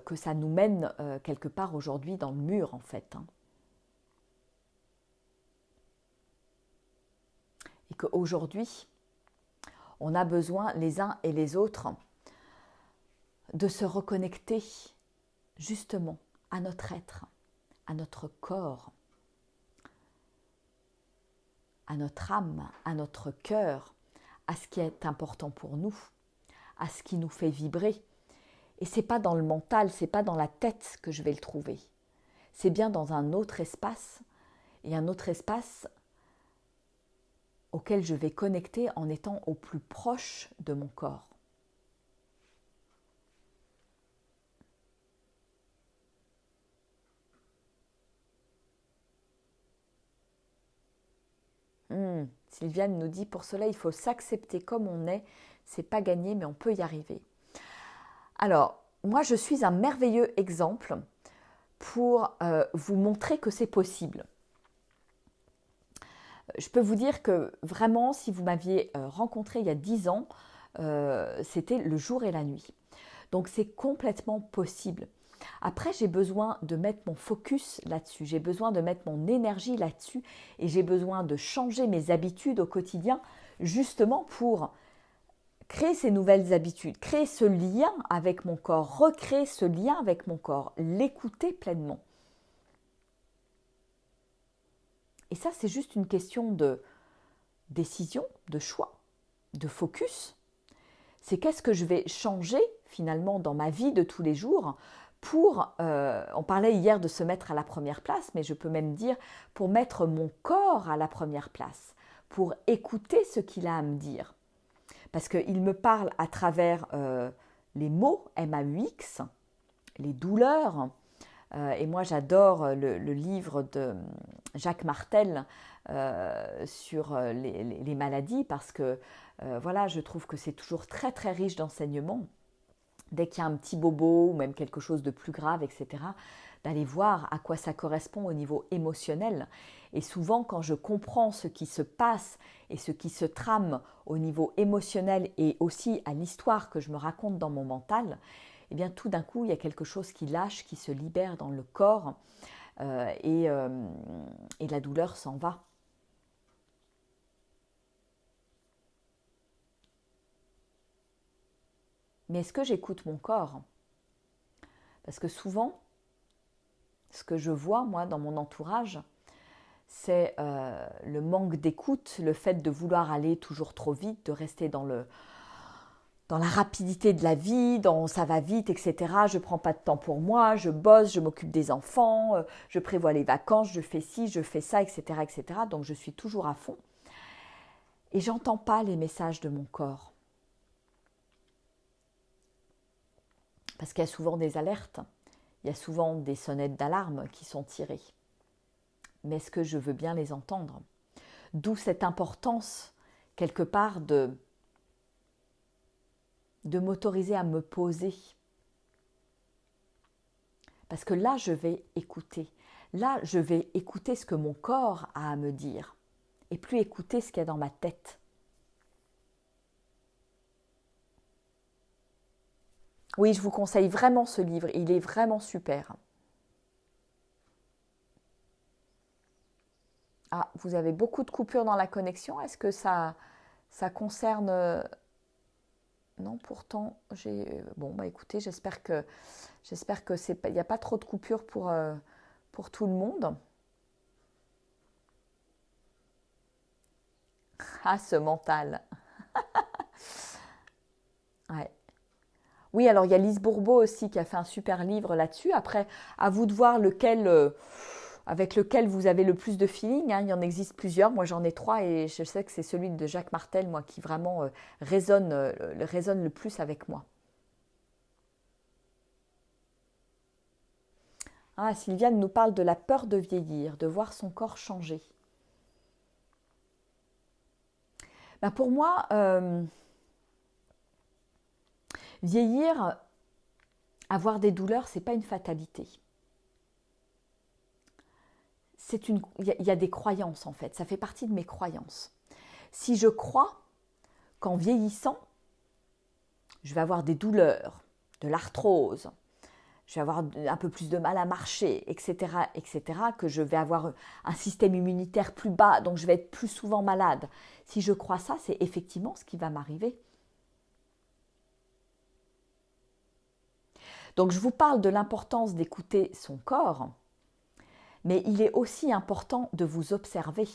que ça nous mène quelque part aujourd'hui dans le mur, en fait. Et qu'aujourd'hui, on a besoin les uns et les autres de se reconnecter justement à notre être, à notre corps, à notre âme, à notre cœur, à ce qui est important pour nous, à ce qui nous fait vibrer. Et c'est pas dans le mental, c'est pas dans la tête que je vais le trouver. C'est bien dans un autre espace, et un autre espace auquel je vais connecter en étant au plus proche de mon corps. Sylviane nous dit, pour cela, il faut s'accepter comme on est. C'est pas gagné, mais on peut y arriver. Alors, moi, je suis un merveilleux exemple pour vous montrer que c'est possible. Je peux vous dire que vraiment, si vous m'aviez rencontré il y a 10 ans, c'était le jour et la nuit. Donc c'est complètement possible. Après, j'ai besoin de mettre mon focus là-dessus, j'ai besoin de mettre mon énergie là-dessus et j'ai besoin de changer mes habitudes au quotidien justement pour créer ces nouvelles habitudes, créer ce lien avec mon corps, recréer ce lien avec mon corps, l'écouter pleinement. Et ça, c'est juste une question de décision, de choix, de focus. C'est qu'est-ce que je vais changer finalement dans ma vie de tous les jours pour, on parlait hier de se mettre à la première place, mais je peux même dire pour mettre mon corps à la première place, pour écouter ce qu'il a à me dire. Parce qu'il me parle à travers les mots MAUX, les douleurs. Et moi, j'adore le livre de Jacques Martel sur les maladies parce que voilà, je trouve que c'est toujours très très riche d'enseignements. Dès qu'il y a un petit bobo ou même quelque chose de plus grave, etc., d'aller voir à quoi ça correspond au niveau émotionnel. Et souvent, quand je comprends ce qui se passe et ce qui se trame au niveau émotionnel et aussi à l'histoire que je me raconte dans mon mental, eh bien tout d'un coup, il y a quelque chose qui lâche, qui se libère dans le corps et la douleur s'en va. Mais est-ce que j'écoute mon corps? Parce que souvent, ce que je vois, moi, dans mon entourage, c'est le manque d'écoute, le fait de vouloir aller toujours trop vite, de rester dans la rapidité de la vie, dans ça va vite, etc. Je ne prends pas de temps pour moi, je bosse, je m'occupe des enfants, je prévois les vacances, je fais ci, je fais ça, etc., etc. Donc je suis toujours à fond. Et j'entends pas les messages de mon corps. Parce qu'il y a souvent des alertes, il y a souvent des sonnettes d'alarme qui sont tirées. Mais est-ce que je veux bien les entendre? D'où cette importance, quelque part, de m'autoriser à me poser. Parce que là, je vais écouter. Là, je vais écouter ce que mon corps a à me dire. Et plus écouter ce qu'il y a dans ma tête. Oui, je vous conseille vraiment ce livre. Il est vraiment super. Ah, vous avez beaucoup de coupures dans la connexion. Est-ce que ça concerne... Non, pourtant, j'ai... Bon, bah écoutez, j'espère que il n'y a pas trop de coupures pour tout le monde. Ah, ce mental. Ouais. Oui, alors il y a Lise Bourbeau aussi qui a fait un super livre là-dessus. Après, à vous de voir avec lequel vous avez le plus de feeling. Il y en existe plusieurs. Moi, j'en ai 3 et je sais que c'est celui de Jacques Martel, moi, qui vraiment résonne le plus avec moi. Ah, Sylviane nous parle de la peur de vieillir, de voir son corps changer. Ben pour moi, vieillir, avoir des douleurs, c'est pas une fatalité. Il y a des croyances en fait, ça fait partie de mes croyances. Si je crois qu'en vieillissant, je vais avoir des douleurs, de l'arthrose, je vais avoir un peu plus de mal à marcher, etc., etc., que je vais avoir un système immunitaire plus bas, donc je vais être plus souvent malade. Si je crois ça, c'est effectivement ce qui va m'arriver. Donc je vous parle de l'importance d'écouter son corps, mais il est aussi important de vous observer,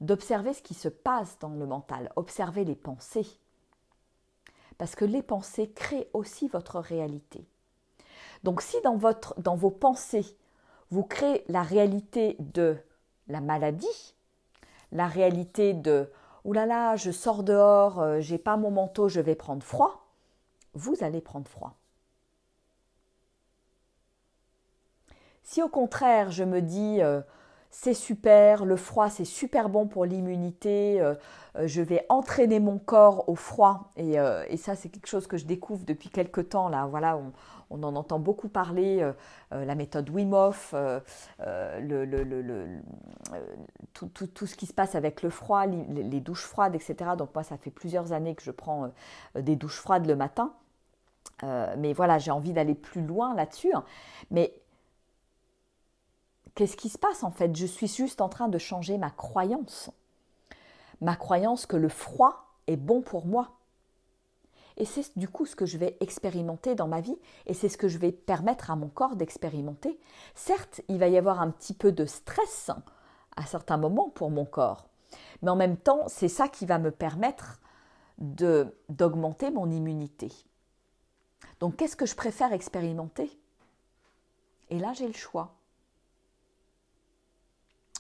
d'observer ce qui se passe dans le mental, observer les pensées. Parce que les pensées créent aussi votre réalité. Donc si dans vos pensées, vous créez la réalité de la maladie, la réalité de « Ouh là là, je sors dehors, j'ai pas mon manteau, je vais prendre froid », vous allez prendre froid. Si au contraire, je me dis c'est super, le froid c'est super bon pour l'immunité, je vais entraîner mon corps au froid et ça c'est quelque chose que je découvre depuis quelque temps là, voilà, on en entend beaucoup parler, la méthode Wim Hof, tout ce qui se passe avec le froid, les douches froides, etc. Donc moi ça fait plusieurs années que je prends des douches froides le matin, mais voilà, j'ai envie d'aller plus loin là-dessus, hein. Mais qu'est-ce qui se passe en fait? Je suis juste en train de changer ma croyance que le froid est bon pour moi. Et c'est du coup ce que je vais expérimenter dans ma vie et c'est ce que je vais permettre à mon corps d'expérimenter. Certes, il va y avoir un petit peu de stress à certains moments pour mon corps, mais en même temps, c'est ça qui va me permettre d'augmenter mon immunité. Donc, qu'est-ce que je préfère expérimenter? Et là, j'ai le choix.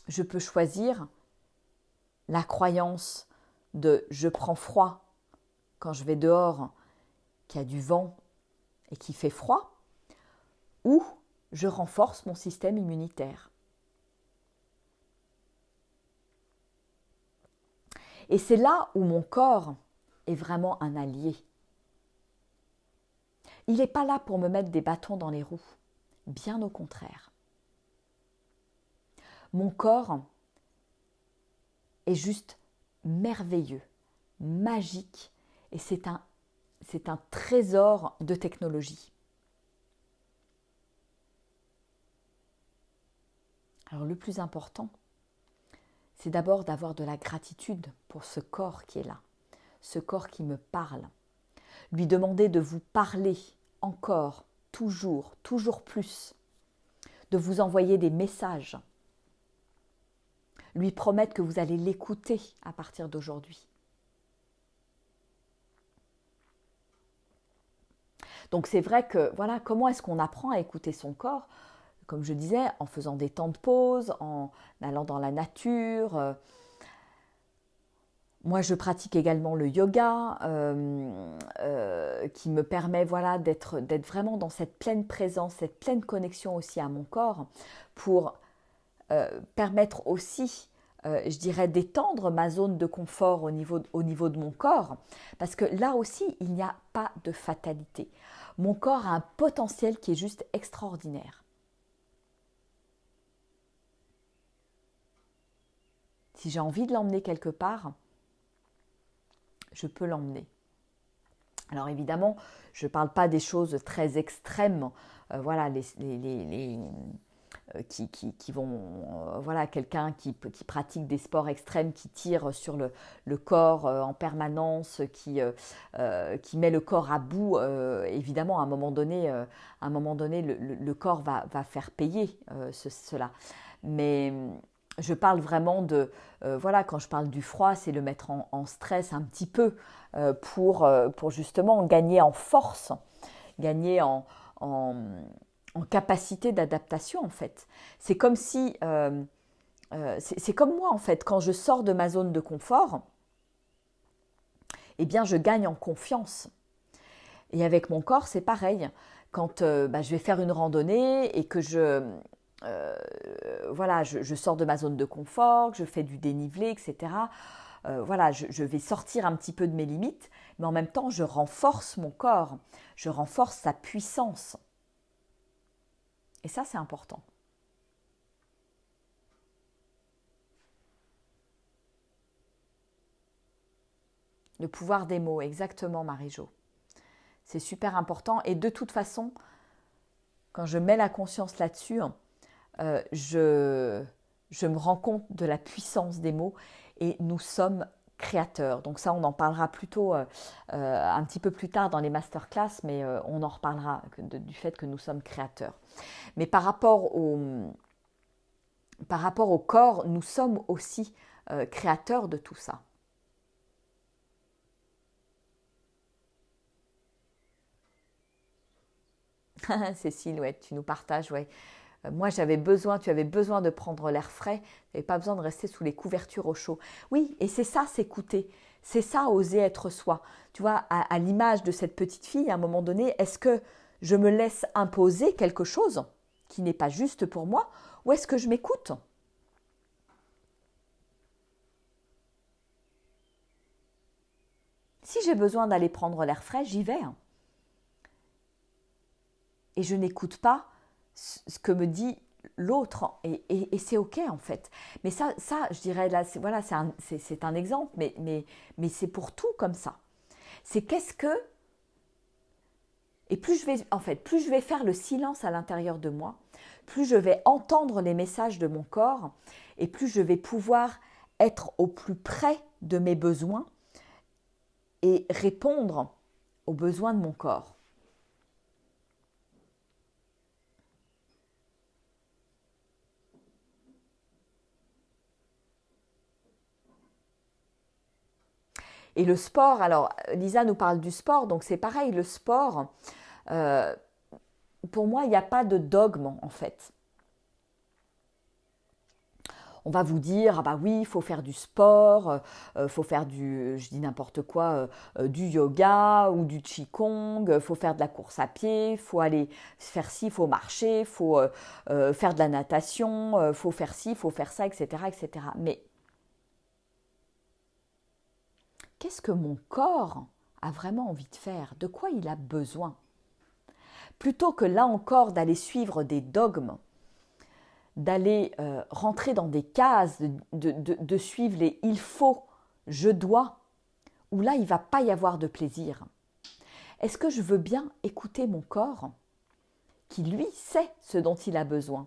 Je peux choisir la croyance de je prends froid quand je vais dehors, qu'il y a du vent et qu'il fait froid, ou je renforce mon système immunitaire. Et c'est là où mon corps est vraiment un allié. Il n'est pas là pour me mettre des bâtons dans les roues, bien au contraire. Mon corps est juste merveilleux, magique, et c'est un trésor de technologie. Alors le plus important, c'est d'abord d'avoir de la gratitude pour ce corps qui est là, ce corps qui me parle. Lui demander de vous parler encore, toujours plus, de vous envoyer des messages. Lui promettre que vous allez l'écouter à partir d'aujourd'hui. Donc c'est vrai que, voilà, comment est-ce qu'on apprend à écouter son corps? Comme je disais, en faisant des temps de pause, en allant dans la nature. Moi, je pratique également le yoga qui me permet voilà, d'être vraiment dans cette pleine présence, cette pleine connexion aussi à mon corps pour permettre aussi, je dirais, d'étendre ma zone de confort au niveau de mon corps. Parce que là aussi, il n'y a pas de fatalité. Mon corps a un potentiel qui est juste extraordinaire. Si j'ai envie de l'emmener quelque part, je peux l'emmener. Alors évidemment, je ne parle pas des choses très extrêmes, voilà, qui vont, voilà, quelqu'un qui pratique des sports extrêmes, qui tire sur le corps en permanence, qui met le corps à bout, évidemment, à un moment donné, le corps va faire payer cela. Mais je parle vraiment de, voilà, quand je parle du froid, c'est le mettre en stress un petit peu pour justement gagner en force, gagner en capacité d'adaptation en fait. C'est comme si, c'est comme moi en fait, quand je sors de ma zone de confort, eh bien je gagne en confiance. Et avec mon corps, c'est pareil. Quand je vais faire une randonnée et que voilà, je sors de ma zone de confort, je fais du dénivelé, etc. Voilà, je vais sortir un petit peu de mes limites, mais en même temps, je renforce mon corps, je renforce sa puissance. Et ça, c'est important. Le pouvoir des mots, exactement, Marie-Jo. C'est super important. Et de toute façon, quand je mets la conscience là-dessus, je me rends compte de la puissance des mots et nous sommes créateurs. Donc ça, on en parlera plutôt un petit peu plus tard dans les masterclass, mais on en reparlera du fait que nous sommes créateurs. Mais par rapport au corps, nous sommes aussi créateurs de tout ça. Cécile, ouais, tu nous partages, ouais. Moi, tu avais besoin de prendre l'air frais, tu n'avais pas besoin de rester sous les couvertures au chaud. Oui, et c'est ça, s'écouter. C'est ça, oser être soi. Tu vois, à l'image de cette petite fille, à un moment donné, est-ce que je me laisse imposer quelque chose qui n'est pas juste pour moi, ou est-ce que je m'écoute? Si j'ai besoin d'aller prendre l'air frais, j'y vais. Et je n'écoute pas ce que me dit l'autre. Et c'est OK, en fait. Mais ça je dirais, là, voilà, c'est un exemple, mais c'est pour tout comme ça. C'est qu'est-ce que... Et plus je vais faire le silence à l'intérieur de moi, plus je vais entendre les messages de mon corps et plus je vais pouvoir être au plus près de mes besoins et répondre aux besoins de mon corps. Et le sport, alors Lisa nous parle du sport, donc c'est pareil, le sport, pour moi, il n'y a pas de dogme en fait. On va vous dire, ah bah oui, il faut faire du sport, faut faire je dis n'importe quoi, du yoga ou du qigong, faut faire de la course à pied, faut aller faire ci, faut marcher, faut faire de la natation, faut faire ci, faut faire ça, etc., etc. Mais qu'est-ce que mon corps a vraiment envie de faire? De quoi il a besoin? Plutôt que là encore d'aller suivre des dogmes, d'aller rentrer dans des cases, de suivre les il faut, je dois, où là il ne va pas y avoir de plaisir. Est-ce que je veux bien écouter mon corps qui lui sait ce dont il a besoin?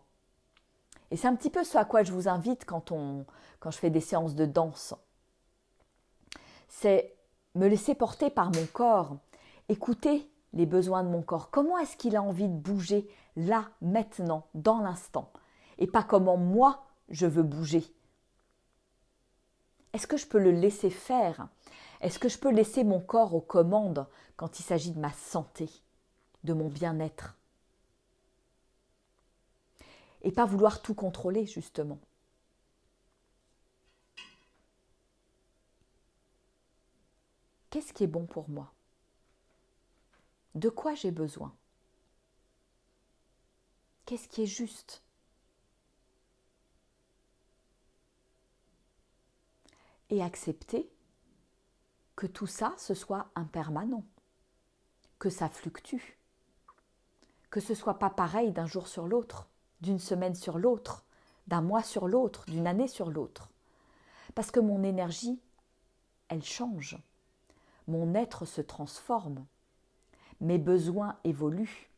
Et c'est un petit peu ce à quoi je vous invite quand je fais des séances de danse. C'est me laisser porter par mon corps, écouter les besoins de mon corps. Comment est-ce qu'il a envie de bouger là, maintenant, dans l'instant? Et pas comment moi, je veux bouger. Est-ce que je peux le laisser faire? Est-ce que je peux laisser mon corps aux commandes quand il s'agit de ma santé, de mon bien-être? Et pas vouloir tout contrôler, justement. Qu'est-ce qui est bon pour moi? De quoi j'ai besoin? Qu'est-ce qui est juste? Et accepter que tout ça, ce soit impermanent, que ça fluctue, que ce ne soit pas pareil d'un jour sur l'autre, d'une semaine sur l'autre, d'un mois sur l'autre, d'une année sur l'autre. Parce que mon énergie, elle change, mon être se transforme, mes besoins évoluent.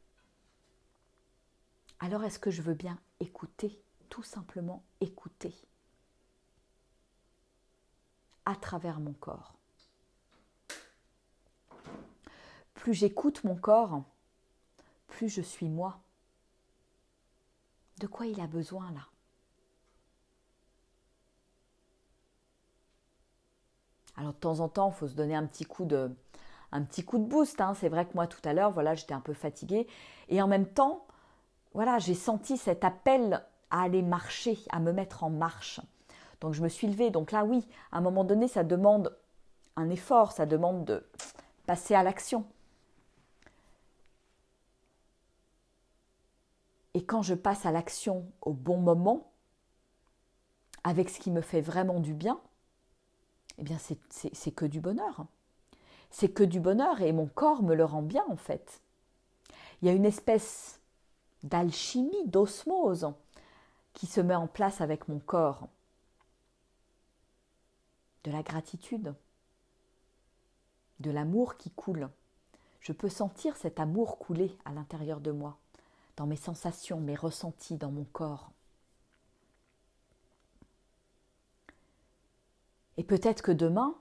Alors est-ce que je veux bien écouter, tout simplement écouter, à travers mon corps? Plus j'écoute mon corps, plus je suis moi. De quoi il a besoin là? Alors de temps en temps, il faut se donner un petit coup de boost. Hein. C'est vrai que moi tout à l'heure, voilà, j'étais un peu fatiguée. Et en même temps, voilà, j'ai senti cet appel à aller marcher, à me mettre en marche. Donc je me suis levée. Donc là, oui, à un moment donné, ça demande un effort, ça demande de passer à l'action. Et quand je passe à l'action au bon moment, avec ce qui me fait vraiment du bien, eh bien c'est que du bonheur. C'est que du bonheur et mon corps me le rend bien en fait. Il y a une espèce d'alchimie, d'osmose qui se met en place avec mon corps. De la gratitude, de l'amour qui coule. Je peux sentir cet amour couler à l'intérieur de moi, dans mes sensations, mes ressentis, dans mon corps. Et peut-être que demain,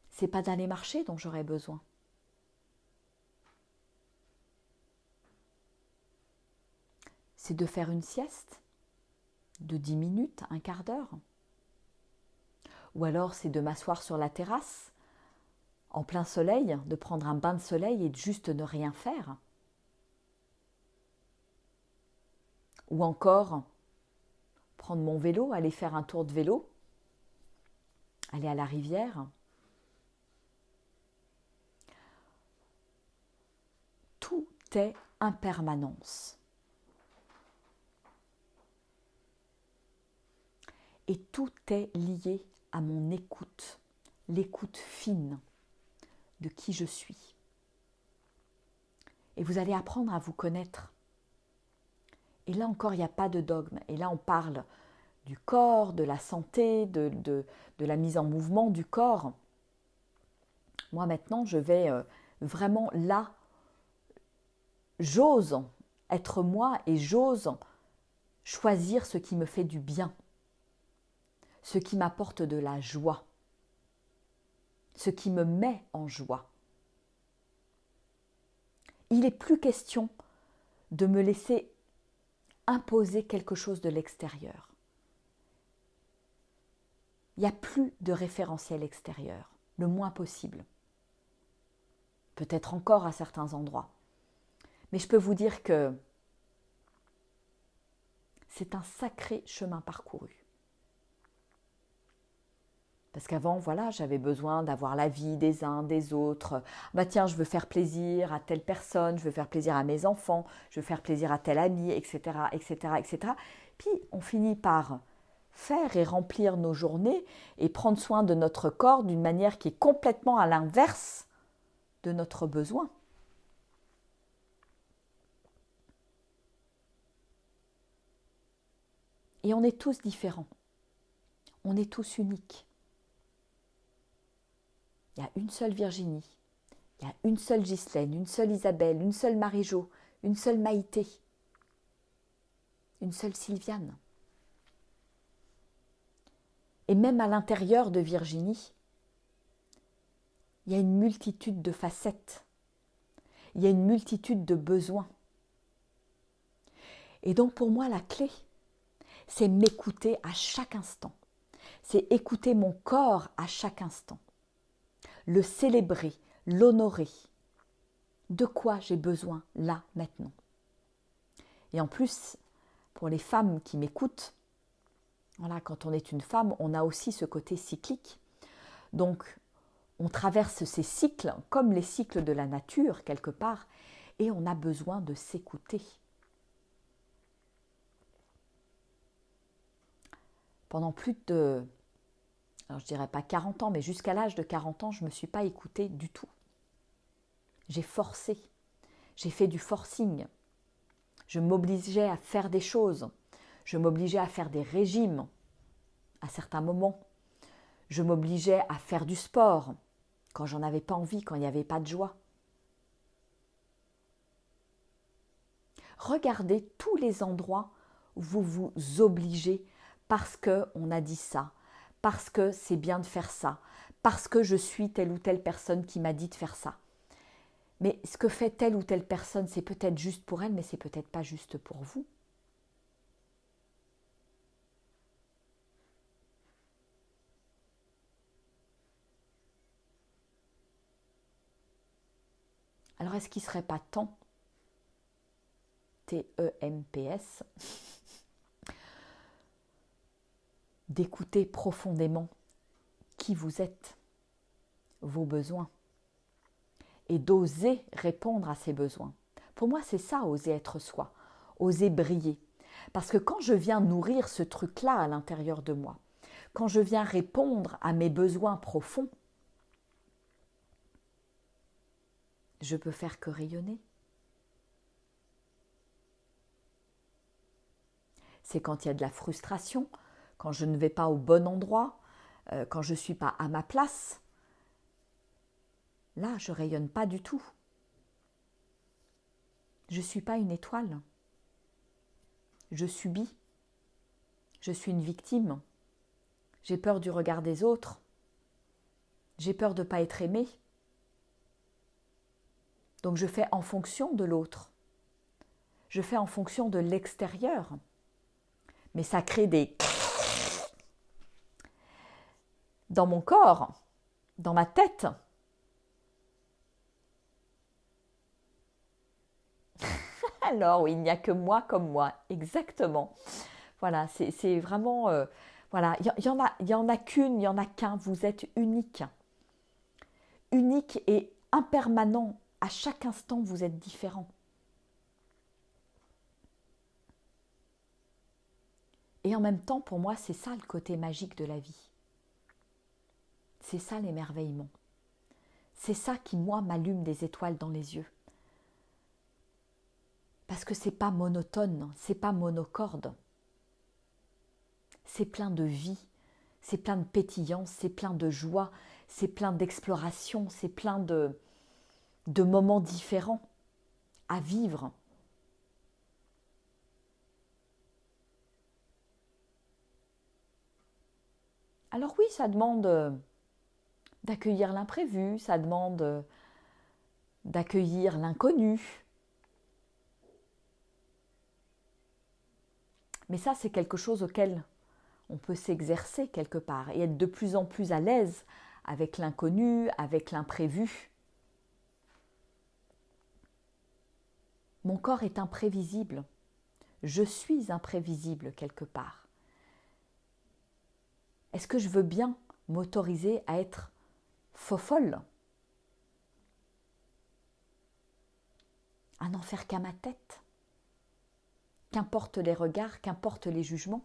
c'est pas d'aller marcher dont j'aurai besoin. C'est de faire une sieste de 10 minutes, un quart d'heure. Ou alors c'est de m'asseoir sur la terrasse, en plein soleil, de prendre un bain de soleil et de juste ne rien faire. Ou encore prendre mon vélo, aller faire un tour de vélo, aller à la rivière. Tout est impermanence. Et tout est lié à mon écoute, l'écoute fine. de qui je suis. Et vous allez apprendre à vous connaître. Et là encore, il n'y a pas de dogme. Et là, on parle du corps, de la santé, de la mise en mouvement du corps. Moi, maintenant, je vais vraiment là, j'ose être moi et j'ose choisir ce qui me fait du bien, ce qui m'apporte de la joie, ce qui me met en joie. Il n'est plus question de me laisser imposer quelque chose de l'extérieur. Il n'y a plus de référentiel extérieur, le moins possible. Peut-être encore à certains endroits. Mais je peux vous dire que c'est un sacré chemin parcouru. Parce qu'avant, voilà, j'avais besoin d'avoir l'avis des uns, des autres. Bah tiens, je veux faire plaisir à telle personne, je veux faire plaisir à mes enfants, je veux faire plaisir à tel ami, etc., etc., etc. Puis on finit par faire et remplir nos journées et prendre soin de notre corps d'une manière qui est complètement à l'inverse de notre besoin. Et on est tous différents. On est tous uniques. Il y a une seule Virginie, il y a une seule Ghislaine, une seule Isabelle, une seule Marie-Jo, une seule Maïté, une seule Sylviane. Et même à l'intérieur de Virginie, il y a une multitude de facettes, il y a une multitude de besoins. Et donc pour moi, la clé, c'est m'écouter à chaque instant, c'est écouter mon corps à chaque instant. Le célébrer, l'honorer. De quoi j'ai besoin là, maintenant. Et en plus, pour les femmes qui m'écoutent, voilà, quand on est une femme, on a aussi ce côté cyclique. Donc, on traverse ces cycles comme les cycles de la nature, quelque part, et on a besoin de s'écouter. Pendant plus de... alors je ne dirais pas 40 ans, mais jusqu'à l'âge de 40 ans, je ne me suis pas écoutée du tout. J'ai forcé, j'ai fait du forcing. Je m'obligeais à faire des choses. Je m'obligeais à faire des régimes à certains moments. Je m'obligeais à faire du sport quand j'en avais pas envie, quand il n'y avait pas de joie. Regardez tous les endroits où vous vous obligez parce qu'on a dit ça, parce que c'est bien de faire ça, parce que je suis telle ou telle personne qui m'a dit de faire ça. Mais ce que fait telle ou telle personne, c'est peut-être juste pour elle, mais c'est peut-être pas juste pour vous. Alors est-ce qu'il ne serait pas temps, TEMPS, d'écouter profondément qui vous êtes, vos besoins, et d'oser répondre à ces besoins. Pour moi, c'est ça, oser être soi, oser briller. Parce que quand je viens nourrir ce truc-là à l'intérieur de moi, quand je viens répondre à mes besoins profonds, je peux faire que rayonner. C'est quand il y a de la frustration, quand je ne vais pas au bon endroit, quand je ne suis pas à ma place. Là, je ne rayonne pas du tout. Je ne suis pas une étoile. Je subis. Je suis une victime. J'ai peur du regard des autres. J'ai peur de ne pas être aimée. Donc je fais en fonction de l'autre. Je fais en fonction de l'extérieur. Mais ça crée des... dans mon corps, dans ma tête. Alors oui, il n'y a que moi comme moi, exactement. Voilà, c'est vraiment... voilà, il y en a qu'une, il n'y en a qu'un, vous êtes unique. Unique et impermanent. À chaque instant, vous êtes différent. Et en même temps, pour moi, c'est ça le côté magique de la vie. C'est ça l'émerveillement. C'est ça qui, moi, m'allume des étoiles dans les yeux. Parce que c'est pas monotone, c'est pas monocorde. C'est plein de vie, c'est plein de pétillance, c'est plein de joie, c'est plein d'exploration, c'est plein de moments différents à vivre. Alors oui, ça demande d'accueillir l'imprévu, ça demande d'accueillir l'inconnu. Mais ça, c'est quelque chose auquel on peut s'exercer quelque part et être de plus en plus à l'aise avec l'inconnu, avec l'imprévu. Mon corps est imprévisible. Je suis imprévisible quelque part. Est-ce que je veux bien m'autoriser à être fofolle, à n'en faire qu'à ma tête? Qu'importe les regards, qu'importe les jugements.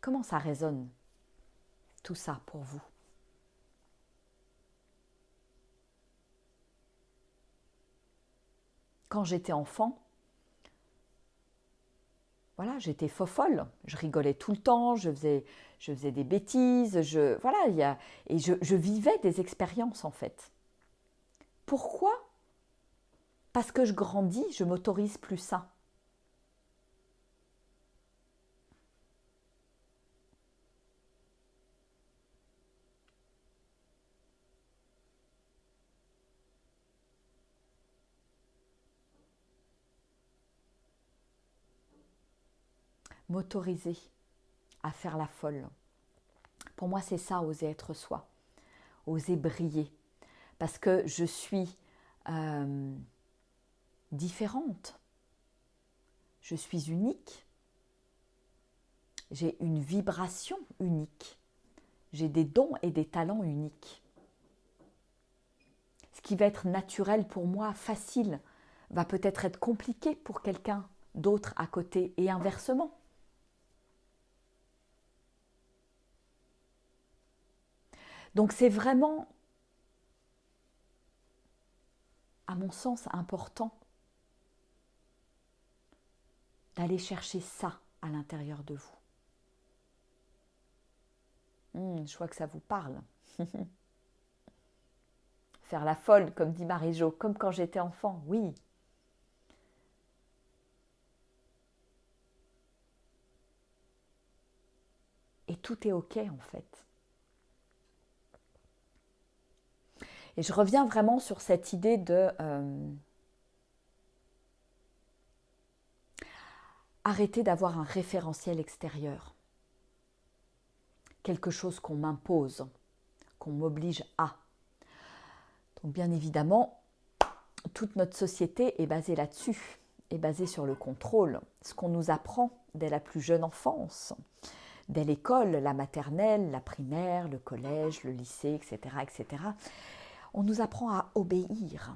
Comment ça résonne, tout ça, pour vous? Quand j'étais enfant, voilà, j'étais fofolle, je rigolais tout le temps, je faisais des bêtises, je vivais des expériences en fait. Pourquoi? Parce que je grandis, je m'autorise plus ça. M'autoriser à faire la folle. Pour moi, c'est ça, oser être soi, oser briller. Parce que je suis différente, je suis unique, j'ai une vibration unique, j'ai des dons et des talents uniques. Ce qui va être naturel pour moi, facile, va peut-être être compliqué pour quelqu'un d'autre à côté et inversement. Donc c'est vraiment, à mon sens, important d'aller chercher ça à l'intérieur de vous. Je vois que ça vous parle. Faire la folle, comme dit Marie-Jo, comme quand j'étais enfant, oui. Et tout est OK en fait. Et je reviens vraiment sur cette idée de arrêter d'avoir un référentiel extérieur. Quelque chose qu'on m'impose, qu'on m'oblige à. Donc bien évidemment, toute notre société est basée là-dessus, est basée sur le contrôle. Ce qu'on nous apprend dès la plus jeune enfance, dès l'école, la maternelle, la primaire, le collège, le lycée, etc., etc., on nous apprend à obéir.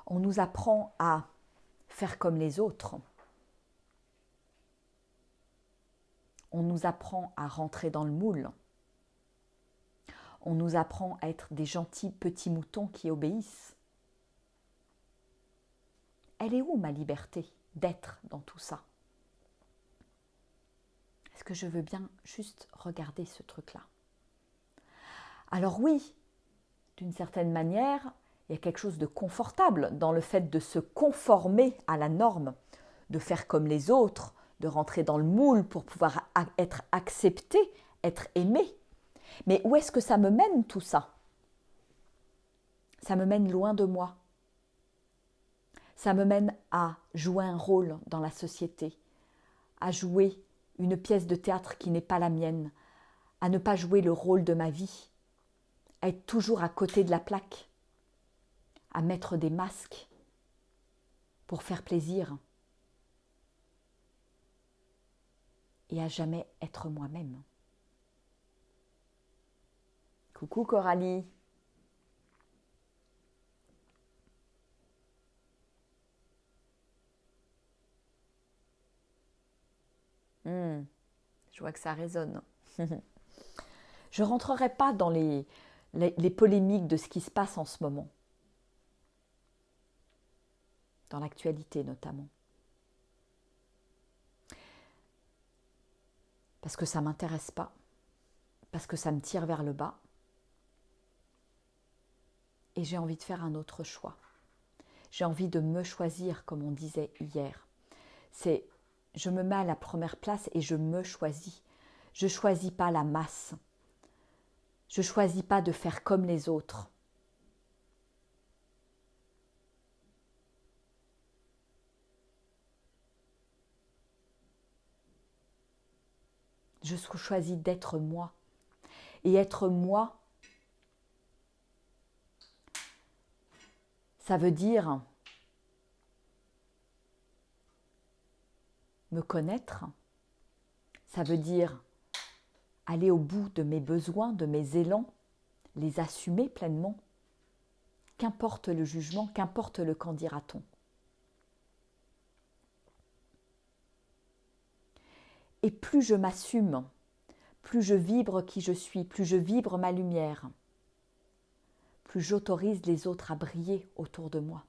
On nous apprend à faire comme les autres. On nous apprend à rentrer dans le moule. On nous apprend à être des gentils petits moutons qui obéissent. Elle est où ma liberté d'être dans tout ça? Est-ce que je veux bien juste regarder ce truc-là? Alors oui, d'une certaine manière, il y a quelque chose de confortable dans le fait de se conformer à la norme, de faire comme les autres, de rentrer dans le moule pour pouvoir être accepté, être aimé. Mais où est-ce que ça me mène tout ça? Ça me mène loin de moi. Ça me mène à jouer un rôle dans la société, à jouer une pièce de théâtre qui n'est pas la mienne, à ne pas jouer le rôle de ma vie, à être toujours à côté de la plaque, à mettre des masques pour faire plaisir et à jamais être moi-même. Coucou Coralie. Je vois que ça résonne. Je ne rentrerai pas dans les polémiques de ce qui se passe en ce moment, dans l'actualité notamment. Parce que ça ne m'intéresse pas, parce que ça me tire vers le bas. Et j'ai envie de faire un autre choix. J'ai envie de me choisir, comme on disait hier. Je me mets à la première place et je me choisis. Je ne choisis pas la masse. Je ne choisis pas de faire comme les autres. Je choisis d'être moi. Et être moi, ça veut dire me connaître. Ça veut dire aller au bout de mes besoins, de mes élans, les assumer pleinement. Qu'importe le jugement, qu'importe le qu'en dira-t-on. Et plus je m'assume, plus je vibre qui je suis, plus je vibre ma lumière, plus j'autorise les autres à briller autour de moi.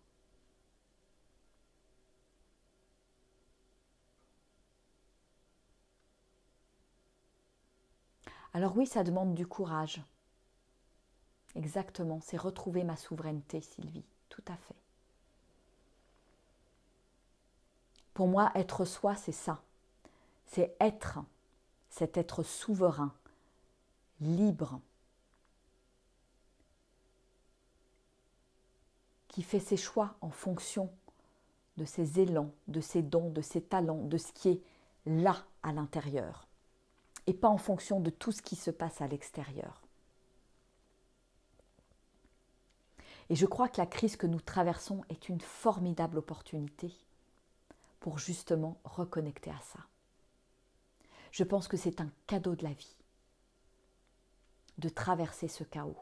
Alors oui, ça demande du courage. Exactement, c'est retrouver ma souveraineté, Sylvie, tout à fait. Pour moi, être soi, c'est ça. C'est être souverain, libre, qui fait ses choix en fonction de ses élans, de ses dons, de ses talents, de ce qui est là à l'intérieur, et pas en fonction de tout ce qui se passe à l'extérieur. Et je crois que la crise que nous traversons est une formidable opportunité pour justement reconnecter à ça. Je pense que c'est un cadeau de la vie de traverser ce chaos.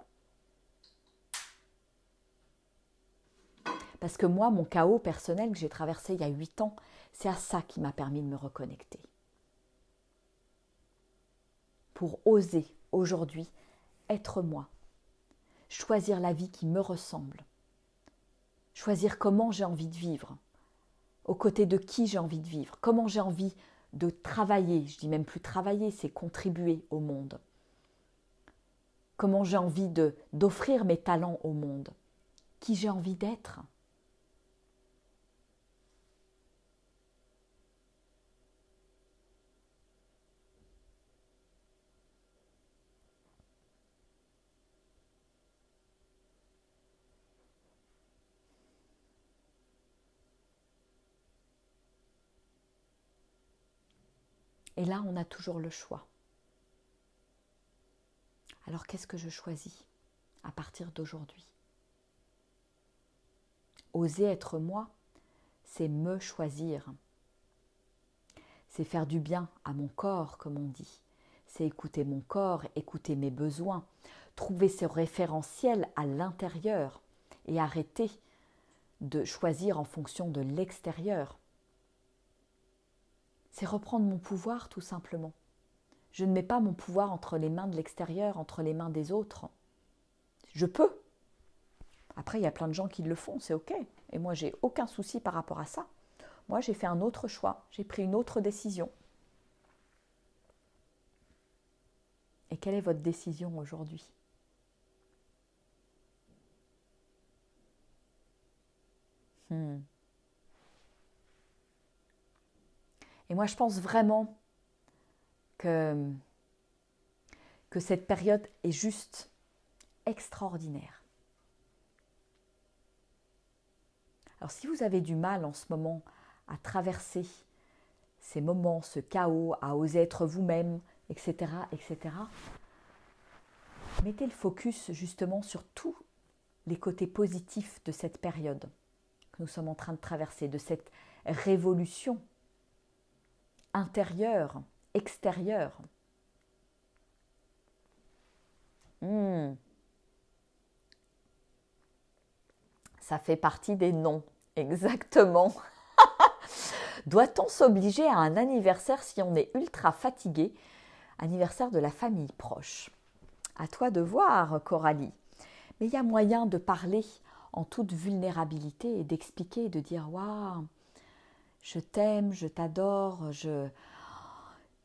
Parce que moi, mon chaos personnel que j'ai traversé il y a 8 ans, c'est à ça qui m'a permis de me reconnecter. Pour oser aujourd'hui être moi, choisir la vie qui me ressemble, choisir comment j'ai envie de vivre, aux côtés de qui j'ai envie de vivre, comment j'ai envie de travailler, je dis même plus travailler, c'est contribuer au monde. Comment j'ai envie d'offrir mes talents au monde, qui j'ai envie d'être. Et là, on a toujours le choix. Alors, qu'est-ce que je choisis à partir d'aujourd'hui ? Oser être moi, c'est me choisir. C'est faire du bien à mon corps, comme on dit. C'est écouter mon corps, écouter mes besoins, trouver ce référentiel à l'intérieur et arrêter de choisir en fonction de l'extérieur. C'est reprendre mon pouvoir, tout simplement. Je ne mets pas mon pouvoir entre les mains de l'extérieur, entre les mains des autres. Je peux. Après, il y a plein de gens qui le font, c'est ok. Et moi, j'ai aucun souci par rapport à ça. Moi, j'ai fait un autre choix. J'ai pris une autre décision. Et quelle est votre décision aujourd'hui ? Et moi, je pense vraiment que cette période est juste extraordinaire. Alors, si vous avez du mal en ce moment à traverser ces moments, ce chaos, à oser être vous-même, etc., etc., mettez le focus justement sur tous les côtés positifs de cette période que nous sommes en train de traverser, de cette révolution intérieure, extérieure. Ça fait partie des noms, exactement. Doit-on s'obliger à un anniversaire si on est ultra fatigué? Anniversaire de la famille proche. À toi de voir, Coralie. Mais il y a moyen de parler en toute vulnérabilité et d'expliquer et de dire « Waouh, je t'aime, je t'adore,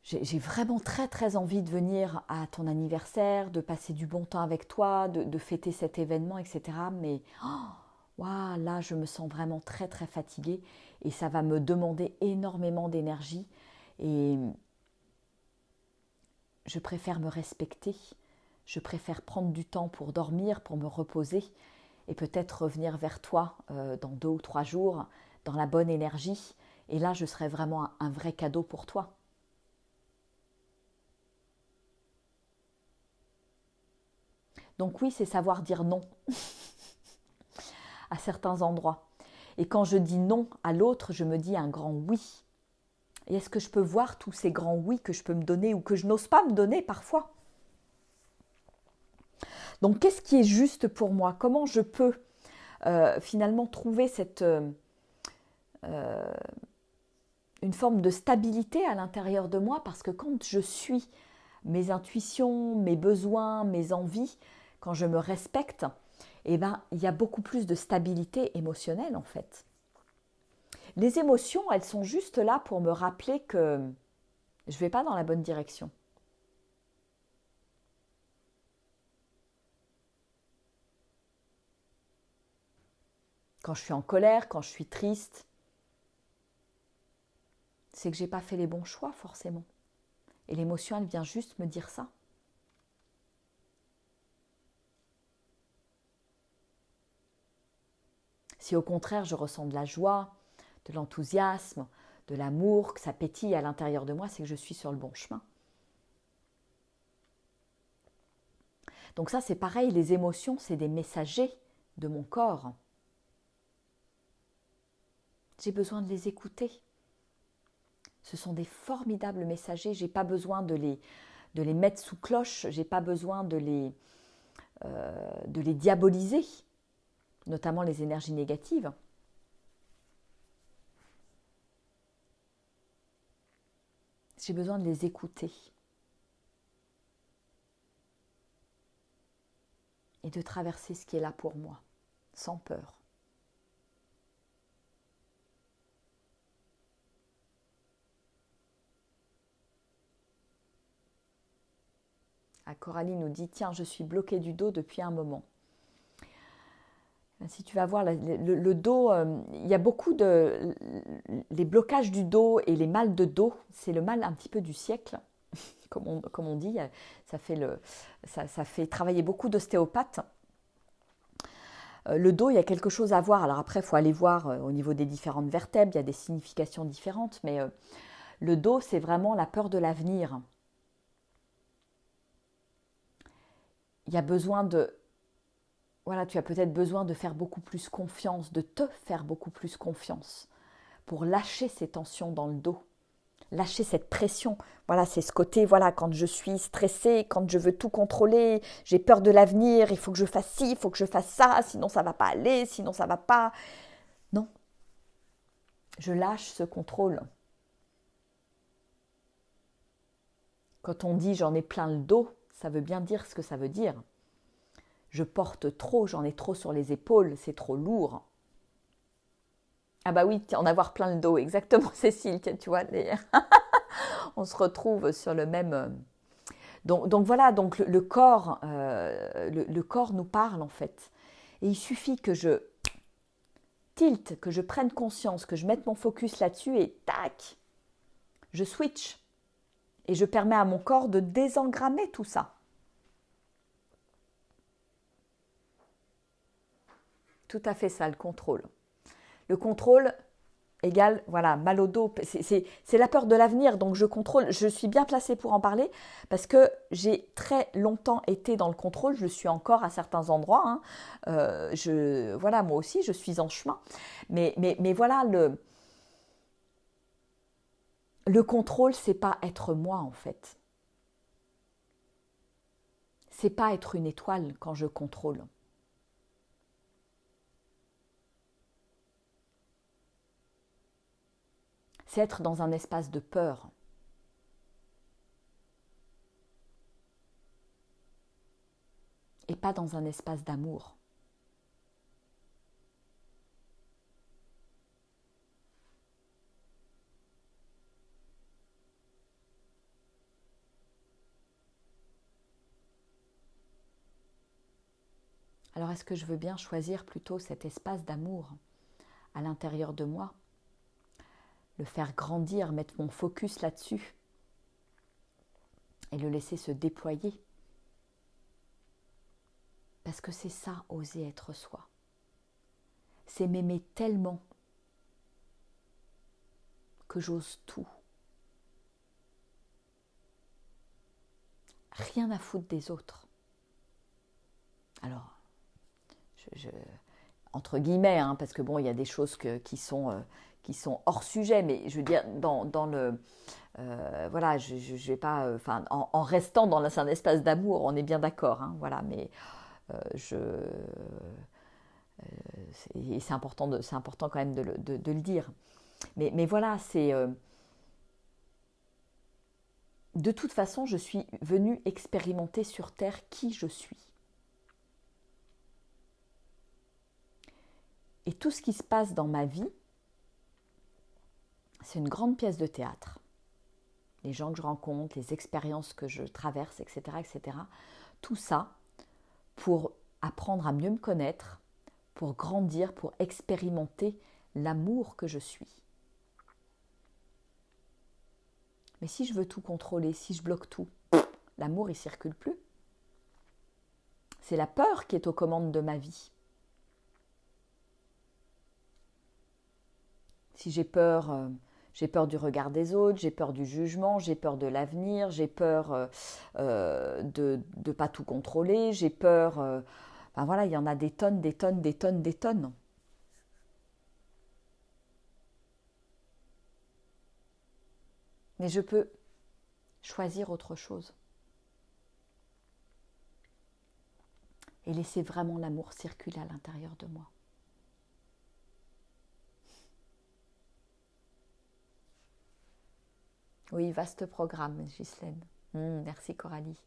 j'ai vraiment très très envie de venir à ton anniversaire, de passer du bon temps avec toi, de fêter cet événement, etc. Mais waouh, là, je me sens vraiment très très fatiguée et ça va me demander énormément d'énergie et je préfère me respecter, je préfère prendre du temps pour dormir, pour me reposer et peut-être revenir vers toi dans 2 ou 3 jours dans la bonne énergie et là, je serai vraiment un vrai cadeau pour toi. » Donc oui, c'est savoir dire non à certains endroits. Et quand je dis non à l'autre, je me dis un grand oui. Et est-ce que je peux voir tous ces grands oui que je peux me donner ou que je n'ose pas me donner parfois? Donc qu'est-ce qui est juste pour moi? Comment je peux finalement trouver une forme de stabilité à l'intérieur de moi? Parce que quand je suis mes intuitions, mes besoins, mes envies, quand je me respecte, eh ben, il y a beaucoup plus de stabilité émotionnelle en fait. Les émotions, elles sont juste là pour me rappeler que je ne vais pas dans la bonne direction. Quand je suis en colère, quand je suis triste, c'est que je n'ai pas fait les bons choix forcément. Et l'émotion, elle vient juste me dire ça. Si au contraire, je ressens de la joie, de l'enthousiasme, de l'amour, que ça pétille à l'intérieur de moi, c'est que je suis sur le bon chemin. Donc ça, c'est pareil, les émotions, c'est des messagers de mon corps. J'ai besoin de les écouter. Ce sont des formidables messagers, je n'ai pas besoin de les mettre sous cloche, je n'ai pas besoin de les diaboliser, notamment les énergies négatives. J'ai besoin de les écouter et de traverser ce qui est là pour moi, sans peur. Coralie nous dit « Tiens, je suis bloquée du dos depuis un moment. » Si tu vas voir le dos, il y a beaucoup de... Les blocages du dos et les mal de dos, c'est le mal un petit peu du siècle, comme on dit. Ça fait travailler beaucoup d'ostéopathes. Le dos, il y a quelque chose à voir. Alors après, il faut aller voir au niveau des différentes vertèbres, il y a des significations différentes, mais le dos, c'est vraiment la peur de l'avenir. Il y a besoin de... Voilà, tu as peut-être besoin de faire beaucoup plus confiance, de te faire beaucoup plus confiance pour lâcher ces tensions dans le dos, lâcher cette pression. Voilà, c'est ce côté, voilà, quand je suis stressée, quand je veux tout contrôler, j'ai peur de l'avenir, il faut que je fasse ci, il faut que je fasse ça, sinon ça ne va pas aller, sinon ça ne va pas. Non, je lâche ce contrôle. Quand on dit j'en ai plein le dos, ça veut bien dire ce que ça veut dire. Je porte trop, j'en ai trop sur les épaules, c'est trop lourd. Ah bah oui, en avoir plein le dos, exactement Cécile, tu vois, on se retrouve sur le même... Donc voilà, donc le corps, le corps nous parle en fait. Et il suffit que je tilte, que je prenne conscience, que je mette mon focus là-dessus et tac, je switch. Et je permets à mon corps de désengrammer tout ça. Tout à fait ça, le contrôle. Le contrôle égale, voilà, mal au dos. C'est la peur de l'avenir, donc je contrôle. Je suis bien placée pour en parler parce que j'ai très longtemps été dans le contrôle. Je le suis encore à certains endroits. Hein. Voilà, moi aussi, je suis en chemin. Mais voilà, le contrôle, c'est pas être moi en fait. C'est pas être une étoile quand je contrôle. c'est être dans un espace de peur. Et pas dans un espace d'amour. Alors est-ce que je veux bien choisir plutôt cet espace d'amour à l'intérieur de moi, le faire grandir, mettre mon focus là-dessus et le laisser se déployer? Parce que c'est ça, oser être soi. C'est m'aimer tellement que j'ose tout. Rien à foutre des autres. Alors, entre guillemets, hein, parce que bon, il y a des choses qui sont hors sujet, mais je veux dire, dans le... voilà, je vais pas... Enfin, en restant dans un espace d'amour, on est bien d'accord, hein, voilà, mais c'est important, quand même de le dire. Mais voilà, c'est... de toute façon, je suis venue expérimenter sur Terre qui je suis. Et tout ce qui se passe dans ma vie, c'est une grande pièce de théâtre. Les gens que je rencontre, les expériences que je traverse, etc., etc. Tout ça pour apprendre à mieux me connaître, pour grandir, pour expérimenter l'amour que je suis. Mais si je veux tout contrôler, si je bloque tout, l'amour, il ne circule plus. C'est la peur qui est aux commandes de ma vie. Si j'ai peur du regard des autres, j'ai peur du jugement, j'ai peur de l'avenir, j'ai peur de ne pas tout contrôler, j'ai peur... ben voilà, il y en a des tonnes, des tonnes, des tonnes, des tonnes. Mais je peux choisir autre chose. Et laisser vraiment l'amour circuler à l'intérieur de moi. Oui, vaste programme, Ghislaine. Merci Coralie.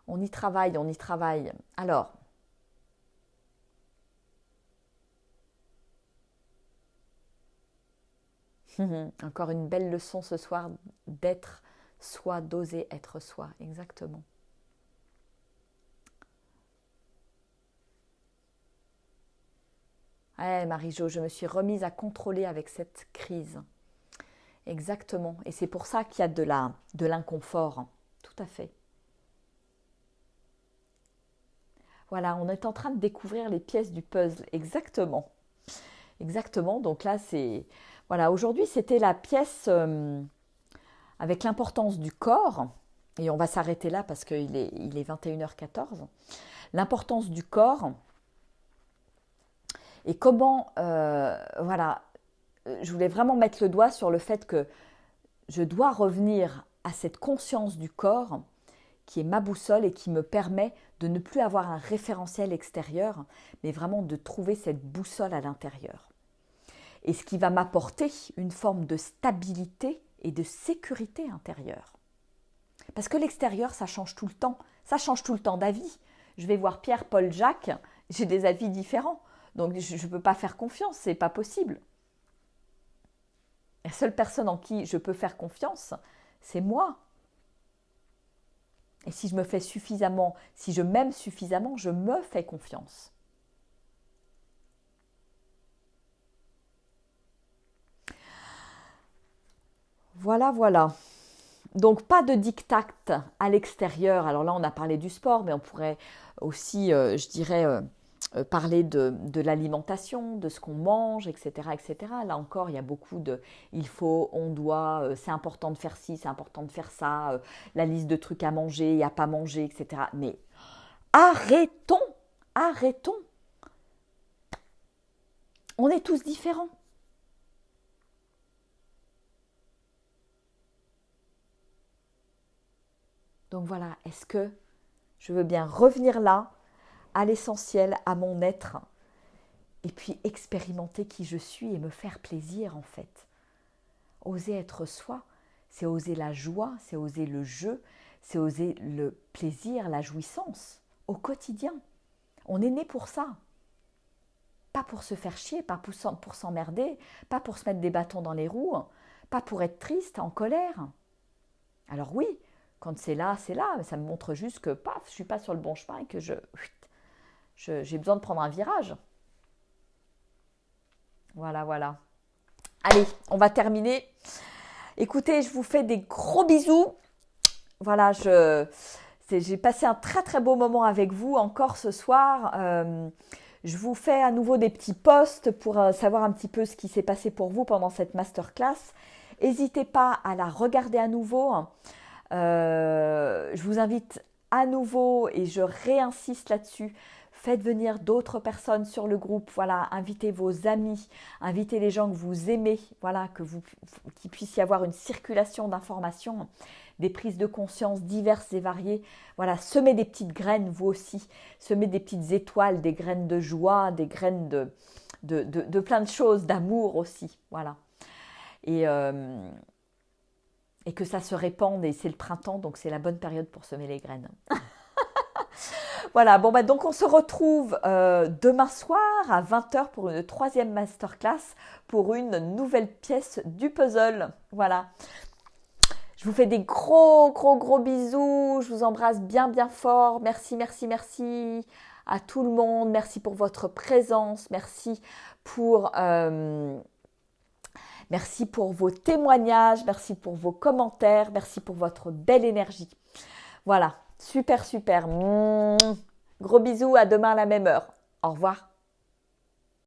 On y travaille, on y travaille. Alors, encore une belle leçon ce soir d'être soi, d'oser être soi, exactement. Ouais, Marie-Jo, je me suis remise à contrôler avec cette crise. Exactement. Et c'est pour ça qu'il y a de l'inconfort. Tout à fait. Voilà, on est en train de découvrir les pièces du puzzle. Exactement. Exactement. Donc là, c'est... Voilà, aujourd'hui, c'était la pièce avec l'importance du corps. Et on va s'arrêter là parce qu'il est 21h14. L'importance du corps. Et comment... voilà, je voulais vraiment mettre le doigt sur le fait que je dois revenir à cette conscience du corps qui est ma boussole et qui me permet de ne plus avoir un référentiel extérieur, mais vraiment de trouver cette boussole à l'intérieur. Et ce qui va m'apporter une forme de stabilité et de sécurité intérieure. Parce que l'extérieur, ça change tout le temps. Ça change tout le temps d'avis. Je vais voir Pierre, Paul, Jacques, j'ai des avis différents. Donc je ne peux pas faire confiance, c'est pas possible. La seule personne en qui je peux faire confiance, c'est moi. Et si je me fais suffisamment, si je m'aime suffisamment, je me fais confiance. Voilà, voilà. Donc pas de diktat à l'extérieur. Alors là, on a parlé du sport, mais on pourrait aussi, je dirais, parler de l'alimentation, de ce qu'on mange, etc., etc. Là encore, il y a beaucoup de il faut, on doit, c'est important de faire ci, c'est important de faire ça, la liste de trucs à manger et à pas manger, etc. Mais arrêtons, arrêtons. On est tous différents. Donc voilà, est-ce que je veux bien revenir là, à l'essentiel, à mon être, et puis expérimenter qui je suis et me faire plaisir en fait. Oser être soi, c'est oser la joie, c'est oser le jeu, c'est oser le plaisir, la jouissance au quotidien. On est né pour ça. Pas pour se faire chier, pas pour s'emmerder, pas pour se mettre des bâtons dans les roues, pas pour être triste, en colère. Alors oui, quand c'est là, mais ça me montre juste que paf, je ne suis pas sur le bon chemin et que j'ai besoin de prendre un virage. Voilà, voilà. Allez, on va terminer. Écoutez, je vous fais des gros bisous. Voilà, j'ai passé un très très beau moment avec vous encore ce soir. Je vous fais à nouveau des petits posts pour savoir un petit peu ce qui s'est passé pour vous pendant cette masterclass. N'hésitez pas à la regarder à nouveau. Je vous invite à nouveau, et je réinsiste là-dessus, faites venir d'autres personnes sur le groupe. Voilà, invitez vos amis, invitez les gens que vous aimez. Voilà, qu'il puisse y avoir une circulation d'informations, des prises de conscience diverses et variées. Voilà, semez des petites graines, vous aussi. Semez des petites étoiles, des graines de joie, des graines de plein de choses, d'amour aussi. Voilà. Et que ça se répande, et c'est le printemps, donc c'est la bonne période pour semer les graines. Voilà, bon donc on se retrouve demain soir à 20h pour une 3e masterclass, pour une nouvelle pièce du puzzle. Voilà. Je vous fais des gros bisous. Je vous embrasse bien fort. Merci à tout le monde. Merci pour votre présence. Merci pour vos témoignages. Merci pour vos commentaires. Merci pour votre belle énergie. Voilà, super. Gros bisous, à demain à la même heure. Au revoir.